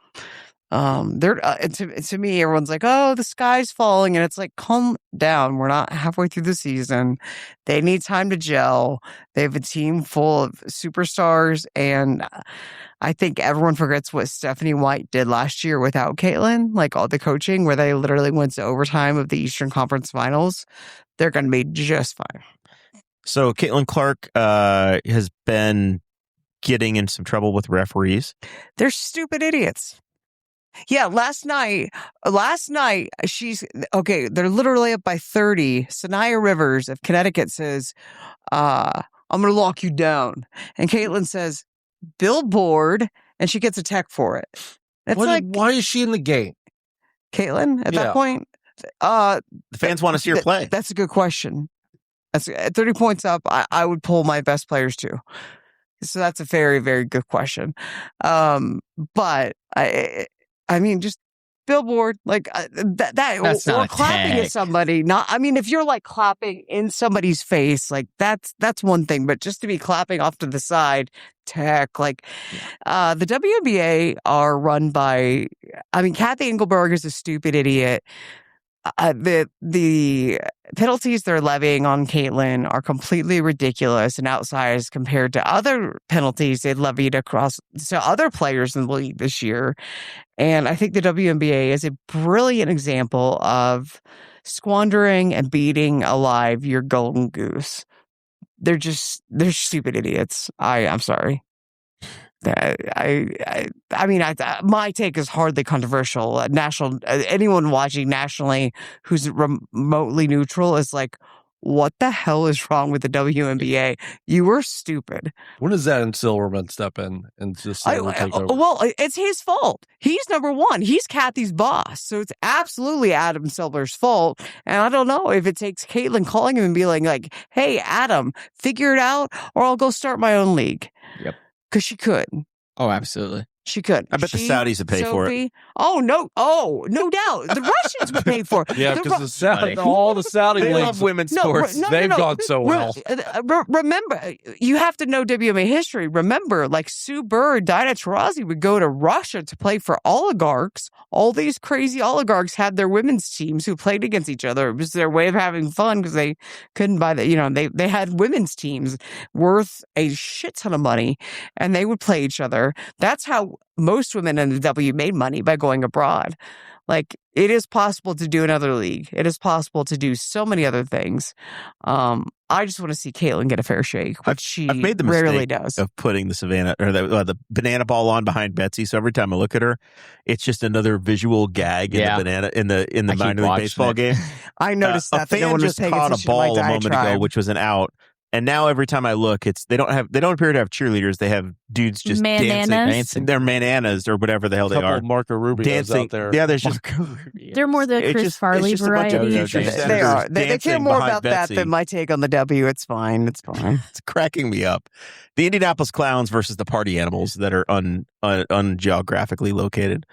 To me, everyone's like, oh, the sky's falling. And it's like, calm down. We're not halfway through the season. They need time to gel. They have a team full of superstars. And I think everyone forgets what Stephanie White did last year without Caitlin, like all the coaching, where they literally went to overtime of the Eastern Conference Finals. They're going to be just fine. So Caitlin Clark has been getting in some trouble with referees. They're stupid idiots. Yeah, last night, she's okay. They're literally up by 30. Sanaya Rivers of Connecticut says, I'm going to lock you down. And Caitlin says, billboard, and she gets a tech for it. It's why is she in the game? Caitlin, at that point? The fans want to see her play. That's a good question. That's 30 points up. I would pull my best players too. So that's a very, very good question. But I mean, just billboard, like that's or not clapping at somebody. If you're like clapping in somebody's face, like that's one thing. But just to be clapping off to the side, tech, like the WNBA are run by. Kathy Engelberg is a stupid idiot. The penalties they're levying on Caitlin are completely ridiculous and outsized compared to other penalties they've levied across to other players in the league this year. And I think the WNBA is a brilliant example of squandering and beating alive your golden goose. They're stupid idiots. I'm sorry. My take is hardly controversial. Anyone watching nationally who's remotely neutral is like, what the hell is wrong with the WNBA? You were stupid. When does that and Silverman step in and just say we'll take over? Well, it's his fault. He's number one. He's Kathy's boss. So it's absolutely Adam Silver's fault. And I don't know if it takes Caitlin calling him and being like, hey, Adam, figure it out or I'll go start my own league. Yep. Because she could. Oh, absolutely. She could. I bet the Saudis would pay for it. Oh, no. Oh, no doubt. The Russians would pay for it. Yeah, because all the Saudi they leagues. love women's sports. They've gone so well. Remember, you have to know WNBA history. Remember, like Sue Bird, Dinah Taurasi would go to Russia to play for oligarchs. All these crazy oligarchs had their women's teams who played against each other. It was their way of having fun because they couldn't buy they had women's teams worth a shit ton of money and they would play each other. That's how most women in the W made money, by going abroad. Like, it is possible to do another league. It is possible to do so many other things. I just want to see Caitlin get a fair shake, which I've made the rarely mistake does. of putting the Savannah or the banana ball on behind Betsy. So every time I look at her, it's just another visual gag in the banana in the minor league baseball game. I noticed that a fan no one was just paying caught a attention to my ball a moment ago, diatribe. which was an out. And now every time I look, they don't appear to have cheerleaders. They have dudes just dancing. They're mananas or whatever the hell they are. Marco Rubios dancing out there. Yeah, there's just they're more the Chris Farley variety. They are. They care more about Betsy. that than my take on the W. It's fine. It's fine. It's cracking me up. The Indianapolis Clowns versus the Party Animals that are ungeographically located.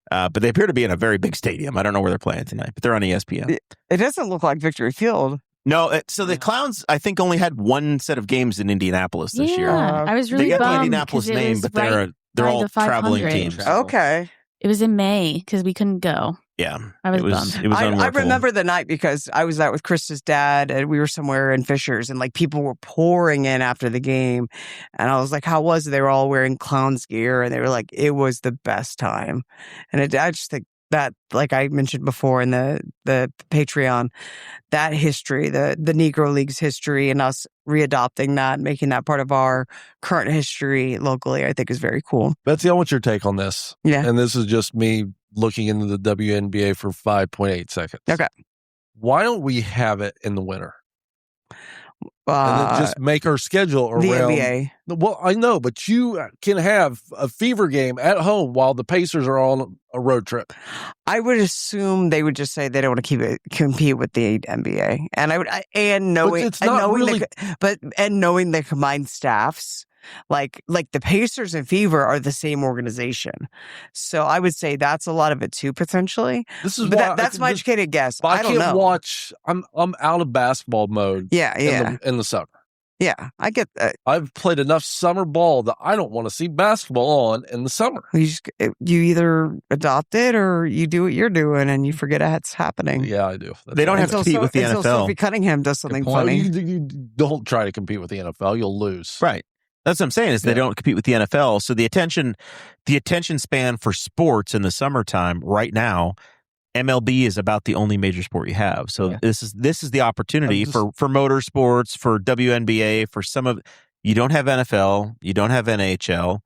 But they appear to be in a very big stadium. I don't know where they're playing tonight, but they're on ESPN. It doesn't look like Victory Field. No, so the Clowns, I think, only had one set of games in Indianapolis this year. I was really they got bummed the Indianapolis name, but they're all traveling teams. Okay. It was in May because we couldn't go. Yeah. I was bummed. It was I remember the night because I was out with Krista's dad and we were somewhere in Fishers and like people were pouring in after the game. And I was like, how was it? They were all wearing Clowns gear and they were like, it was the best time. And I just think that, like I mentioned before in the Patreon, that history, the Negro League's history and us readopting that, making that part of our current history locally, I think is very cool. Betsy, I want your take on this. Yeah. And this is just me looking into the WNBA for 5.8 seconds. Okay. Why don't we have it in the winter? And then just make our schedule around the NBA. Well, I know, but you can have a fever game at home while the Pacers are on a road trip. I would assume they would just say they don't want to compete with the NBA, and knowing the combined staffs. Like the Pacers and Fever are the same organization. So I would say that's a lot of it too, potentially. This is that's my educated guess. I don't know. Watch. I'm out of basketball mode. Yeah. In the summer. Yeah, I get that. I've played enough summer ball that I don't want to see basketball on in the summer. You either adopt it or you do what you're doing and you forget it's happening. Yeah, I do. They don't have to compete with the until NFL. Sophie Cunningham does something funny. You don't try to compete with the NFL. You'll lose. Right. That's what I'm saying is they don't compete with the NFL. So the attention span for sports in the summertime right now, MLB is about the only major sport you have. So this is the opportunity for motorsports, for WNBA, for some of you don't have NFL, you don't have NHL,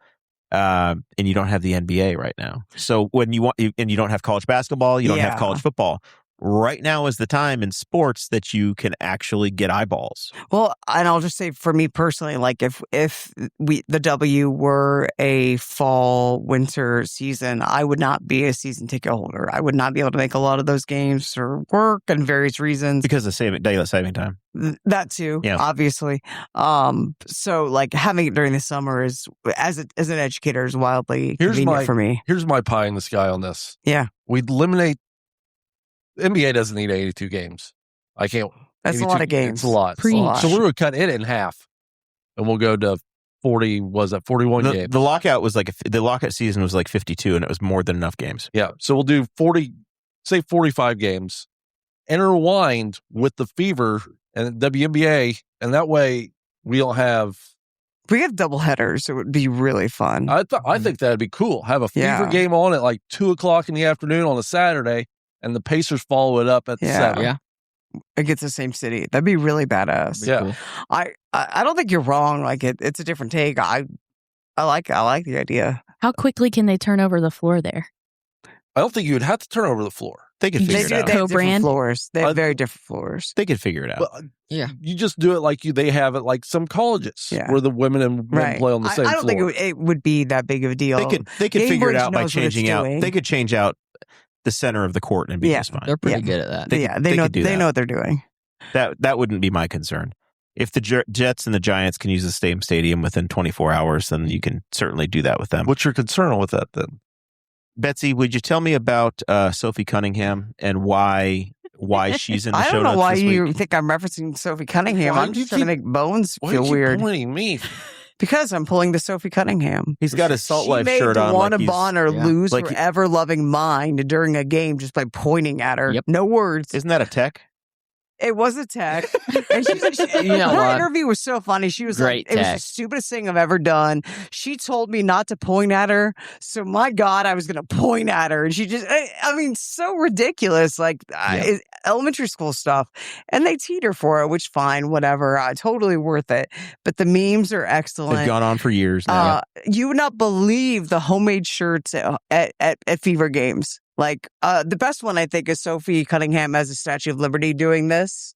and you don't have the NBA right now. So when you want and you don't have college basketball, you don't have college football. Right now is the time in sports that you can actually get eyeballs. Well, and I'll just say for me personally, like if the W were a fall winter season, I would not be a season ticket holder. I would not be able to make a lot of those games for work and various reasons Because of daylight saving time. That too, obviously. So like having it during the summer is as an educator is wildly convenient for me. Here's my pie in the sky on this. Yeah. We'd eliminate NBA doesn't need 82 games. I can't. That's a lot of games. It's a lot. So we would cut it in half, and we'll go to 40. Was that 41 games? The lockout was the lockout season was like 52, and it was more than enough games. Yeah. So we'll do 45 games, intertwined with the Fever and WNBA, and that way we don't have. If we have double headers, it would be really fun. I think that'd be cool. Have a Fever game on at like 2:00 in the afternoon on a Saturday. And the Pacers follow it up at 7. Yeah. Against the same city. That'd be really badass. Yeah. Cool. I don't think you're wrong. Like it's a different take. I like the idea. How quickly can they turn over the floor there? I don't think you would have to turn over the floor. They could figure it out. They have different Co-brand? floors. They have very different floors. They could figure it out. But, you just do it like they have it like some colleges where the women and men play on the same floor. I don't think it would be that big of a deal. They could figure it out by changing out. They could change out the center of the court and be just fine. They're pretty good at that. They know what they're doing. That wouldn't be my concern. If the Jets and the Giants can use the same stadium within 24 hours, then you can certainly do that with them. What's your concern with that then? Betsy, would you tell me about Sophie Cunningham and why she's in the show? I don't know why you week? think I'm referencing Sophie Cunningham. I'm just trying to make Bones feel weird. Why are you pointing me? Because I'm pulling the Sophie Cunningham. He's got his Salt Life shirt on. She made Juana Bonner lose her ever-loving mind during a game just by pointing at her. Yep. No words. Isn't that a tech? It was a tech. And her interview was so funny. She was Great like, it was tech. the stupidest thing I've ever done. She told me not to point at her. So my God, I was going to point at her. And she just, so ridiculous. Like elementary school stuff. And they teed her for it, which fine, whatever. Totally worth it. But the memes are excellent. They've gone on for years now. You would not believe the homemade shirts at Fever games. Like, the best one, I think, is Sophie Cunningham as a Statue of Liberty doing this.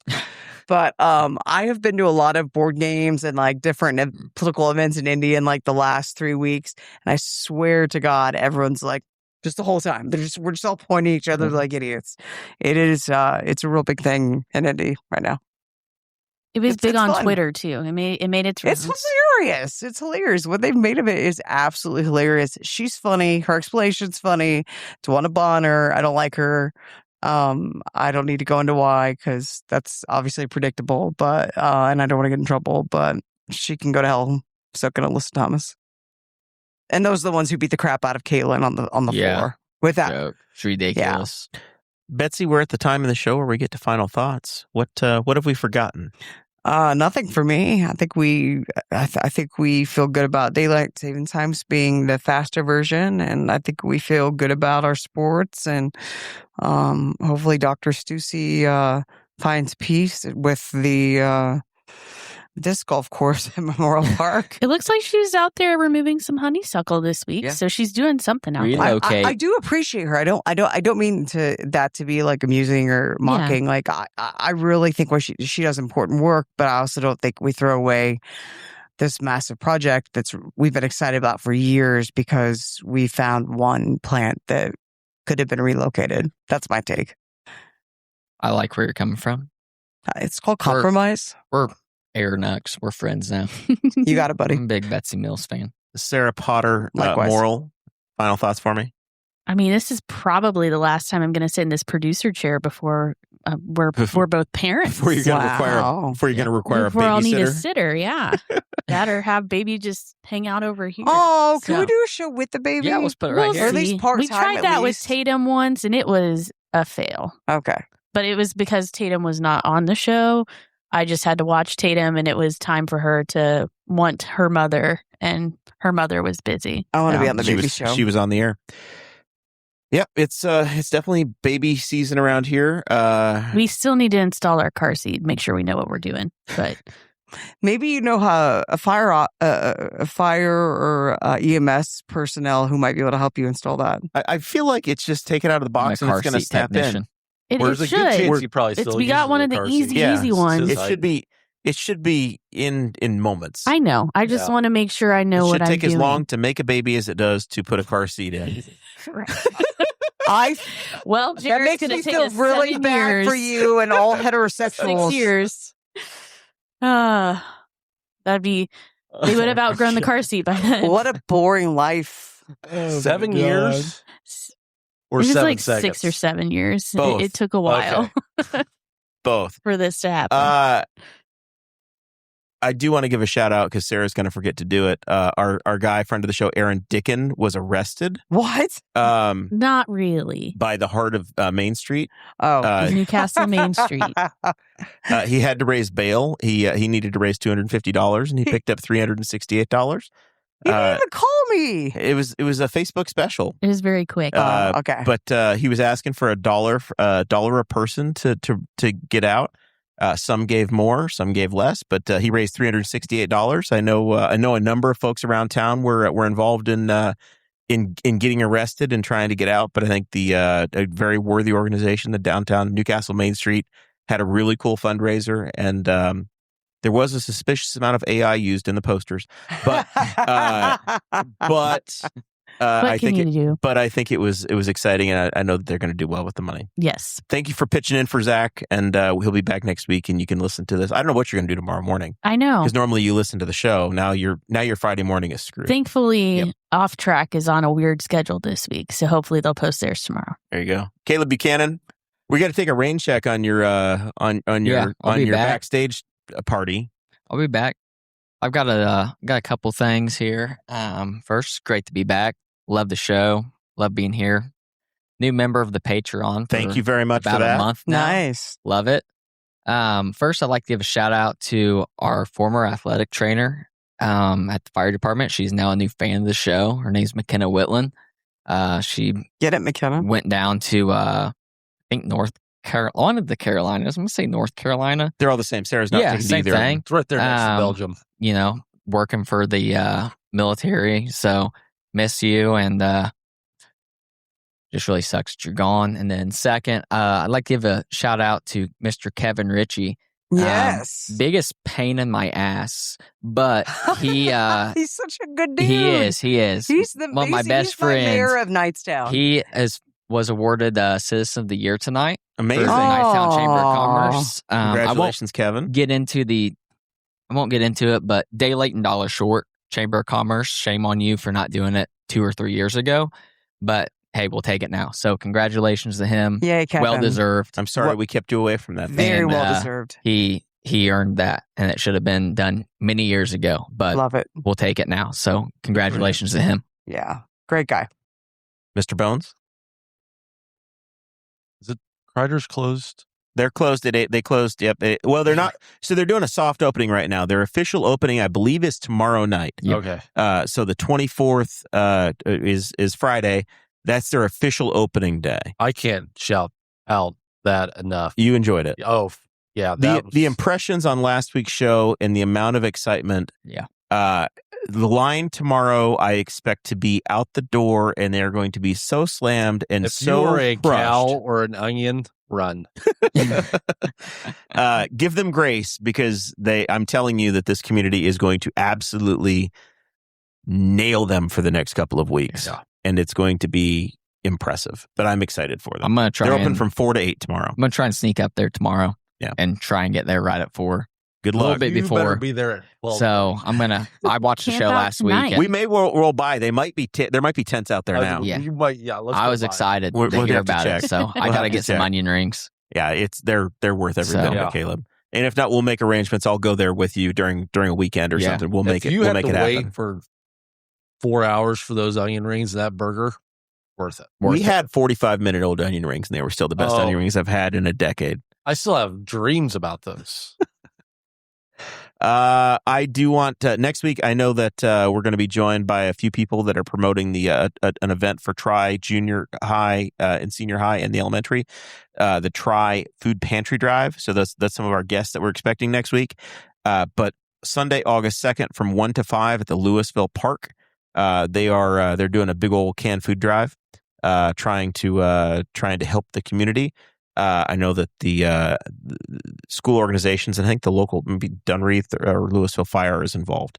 But I have been to a lot of board games and, like, different political events in India in, like, the last 3 weeks. And I swear to God, everyone's, like, just the whole time. We're just all pointing at each other like idiots. It is, it's a real big thing in Indy right now. It was big on fun. Twitter, too. It made its rounds. It's hilarious. It's hilarious. What they've made of it is absolutely hilarious. She's funny. Her explanation's funny. Juana Bonner, I don't like her. I don't need to go into why because that's obviously predictable. But and I don't want to get in trouble. But she can go to hell. So can Alyssa Thomas. And those are the ones who beat the crap out of Caitlin on the floor. With that, It's ridiculous. Betsy, we're at the time in the show where we get to final thoughts. What have we forgotten? Nothing for me. I think we feel good about daylight saving times being the faster version, and I think we feel good about our sports. And hopefully, Dr. Stussy finds peace with the disc golf course at Memorial Park. It looks like she's out there removing some honeysuckle this week, so she's doing something out there. Relocate. I do appreciate her. I don't mean that to be like amusing or mocking. Like I really think what she does important work, but I also don't think we throw away this massive project we've been excited about for years because we found one plant that could have been relocated. That's my take. I like where you're coming from. It's called compromise. We're air nucks. We're friends now. You got it, buddy. I'm a big Betsy Mills fan. Sara Likewise. Morrell, final thoughts for me? I mean, this is probably the last time I'm going to sit in this producer chair before we're both parents. Before you're going to Wow. require a we all need a babysitter. sitter, yeah. That or have baby just hang out over here. Oh, can So- we do a show with the baby? Yeah, let's put it We'll right here. Or at least see. part-time We tried at that with least. Tatum once, and it was a fail. Okay. But it was because Tatum was not on the show. I just had to watch Tatum, and it was time for her to want her mother, and her mother was busy. I want to So- be on the baby show. She was on the air. Yep, it's definitely baby season around here. We still need to install our car seat, make sure we know what we're doing. But Maybe you know how a fire or EMS personnel who might be able to help you install that. I feel like it's just taken out of the I'm a box and car it's going to seat snap in. technician. it There's a should. good chance you probably It's- still we got uses one the of the car easy- seat. Yeah. easy ones. It should be. It should be in moments. I know. I just Yeah. want to make sure I know it what should I'm take doing. as long to make a baby as it does to put a car seat in. Well, That Jared's makes gonna me take feel us really 7 bad years. for you and all heterosexuals. 6 years. That'd be. They would have outgrown the car seat by then. What a boring life. 7 years or it was 7 like seconds? 6 or 7 years. Both. It took a while Both. for this to happen. I do want to give a shout out because Sarah's going to forget to do it. Our guy, friend of the show, Aaron Dickin, was arrested What? Not really. by the heart of Main Street. Oh. Newcastle Main Street. He had to raise bail. He needed to raise $250, and he picked up $368. He didn't even call me. It was a Facebook special. It was very quick. Okay. But he was asking for $1 a person to get out. Some gave more, some gave less, but he raised $368. I know a number of folks around town were involved in getting arrested and trying to get out. But I think a very worthy organization, the Downtown Newcastle Main Street, had a really cool fundraiser, and there was a suspicious amount of AI used in the posters. But what I can think you do? But I think it was exciting, and I know that they're going to do well with the money. Yes. Thank you for pitching in for Zach, and he'll be back next week, and you can listen to this. I don't know what you're going to do tomorrow morning I know. because normally you listen to the show. Now your Friday morning is screwed. Thankfully, Yep. Off Track is on a weird schedule this week, so hopefully they'll post theirs tomorrow. There you go, Kaleb Buchanan. We got to take a rain check on your on Yeah, I'll be your back. backstage party. I'll be back. I've got a couple things here. First, great to be back. Love the show. Love being here. New member of the Patreon. Thank for you very much about for that. a month now. Nice. Love it. First, I'd like to give a shout out to our former athletic trainer at the fire department. She's now a new fan of the show. Her name's McKenna Whitland. She Get it, McKenna? went down to I think North Carolina, one of the Carolinas. I'm gonna say North Carolina. They're all the same. Sarah's not Yeah, taking same either. thing. It's right there next to Um, Belgium. You know, working for the military. So miss you, and just really sucks that you're gone. And then second, I'd like to give a shout out to Mr. Kevin Ritchie. Yes. Biggest pain in my ass, but he He's such a good dude. he is. He's the one of my best he's my mayor friends. of Knightstown. He was awarded Citizen of the Year tonight for the Amazing. Knightstown Chamber of Aw. Commerce. Congratulations, Kevin. I won't get into it, but day late and dollar short. Chamber of Commerce, shame on you for not doing it 2 or 3 years ago. But hey, we'll take it now. So congratulations to him. Yay, Kevin. Well deserved. I'm sorry What- we kept you away from that. Very And, well deserved. He earned that, and it should have been done many years ago. But Love it. we'll take it now. So congratulations to him. Yeah. Great guy. Mr. Bones. Kreider's closed. They're closed at 8. They closed. Yep. Well, they're not. So they're doing a soft opening right now. Their official opening, I believe, is tomorrow night. Yep. Okay. So the 24th is Friday. That's their official opening day. I can't shout out that enough. You enjoyed it. Oh, yeah. The impressions on last week's show and the amount of excitement. Yeah. The line tomorrow, I expect to be out the door, and they're going to be so slammed and if so you are a crushed. cow or an onion, run. Give them grace because I'm telling you that this community is going to absolutely nail them for the next couple of weeks. Yeah. And it's going to be impressive, but I'm excited for them. I'm gonna try. They're open and, from 4 to 8 tomorrow. I'm gonna try and sneak up there tomorrow. Yeah. And try and get there right at 4. Good a little luck. bit You before. better be there at 12. So I watched the Camp show out last tonight. week. and We may roll by. They might be there might be tents out there now. Yeah. You might, yeah. Let's I go was by. excited We'll to have hear to about check. it. So I We'll got have to to get some check. onion rings. Yeah, they're worth every bit of it, Kaleb. And if not, we'll make arrangements. I'll go there with you during a weekend or something. We'll make it happen. You have to wait for 4 hours for those onion rings, that burger, worth it. We had 45-minute old onion rings, and they were still the best onion rings I've had in a decade. I still have dreams about those. I do want next week. I know that we're going to be joined by a few people that are promoting the an event for Tri Junior High and Senior High and the elementary, the Tri Food Pantry Drive. So that's some of our guests that we're expecting next week. But Sunday, August 2nd, from 1 to 5 at the Louisville Park, they're doing a big old canned food drive, trying to help the community. I know that the school organizations, and I think the local, maybe Dunreath or Louisville Fire is involved.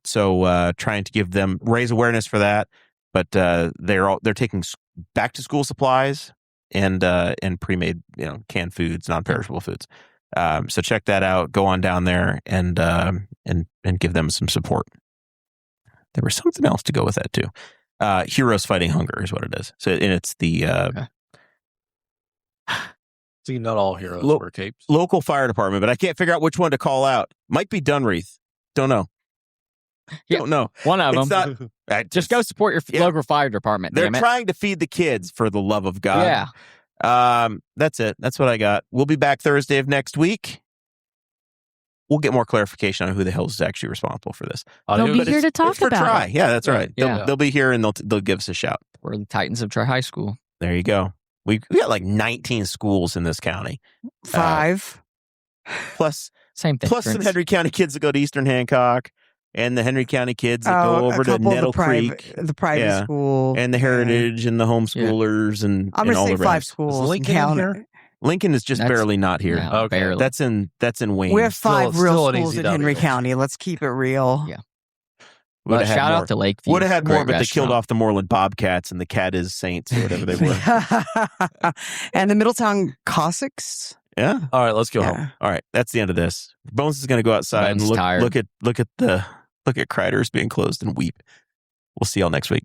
So trying to raise awareness for that. But they're taking back to school supplies and pre-made, canned foods, non-perishable foods. So check that out. Go on down there and give them some support. There was something else to go with that too. Heroes Fighting Hunger is what it is. So, and it's the okay. See, not all heroes wear capes. Local fire department, but I can't figure out which one to call out. Might be Dunreath. Don't know. Yeah, don't know. One of them. Just go support your local fire department. They're trying to feed the kids, for the love of God. Yeah. That's it. That's what I got. We'll be back Thursday of next week. We'll get more clarification on who the hell is actually responsible for this. They'll be here to talk about Tri. it. Yeah, that's right. Yeah. They'll be here and they'll give us a shout. We're the Titans of Tri High School. There you go. We got like 19 schools in this county. 5. Plus same thing. Plus some Henry County kids that go to Eastern Hancock, and the Henry County kids that go over to Nettle Creek. The private school. And the Heritage and the homeschoolers and I'm going to say 5 schools. Is Lincoln in here? Lincoln is just barely not here. No, okay. Barely. That's in Wayne. We have 5 real still schools in Henry County. Let's keep it real. Yeah. Well, shout out to Lakeview. Would have had more, but restaurant. They killed off the Moreland Bobcats and the Cadiz Saints or whatever they were. And the Middletown Cossacks. Yeah. All right, let's go home. All right, that's the end of this. Bones is going to go outside and look at Kreider's being closed and weep. We'll see y'all next week.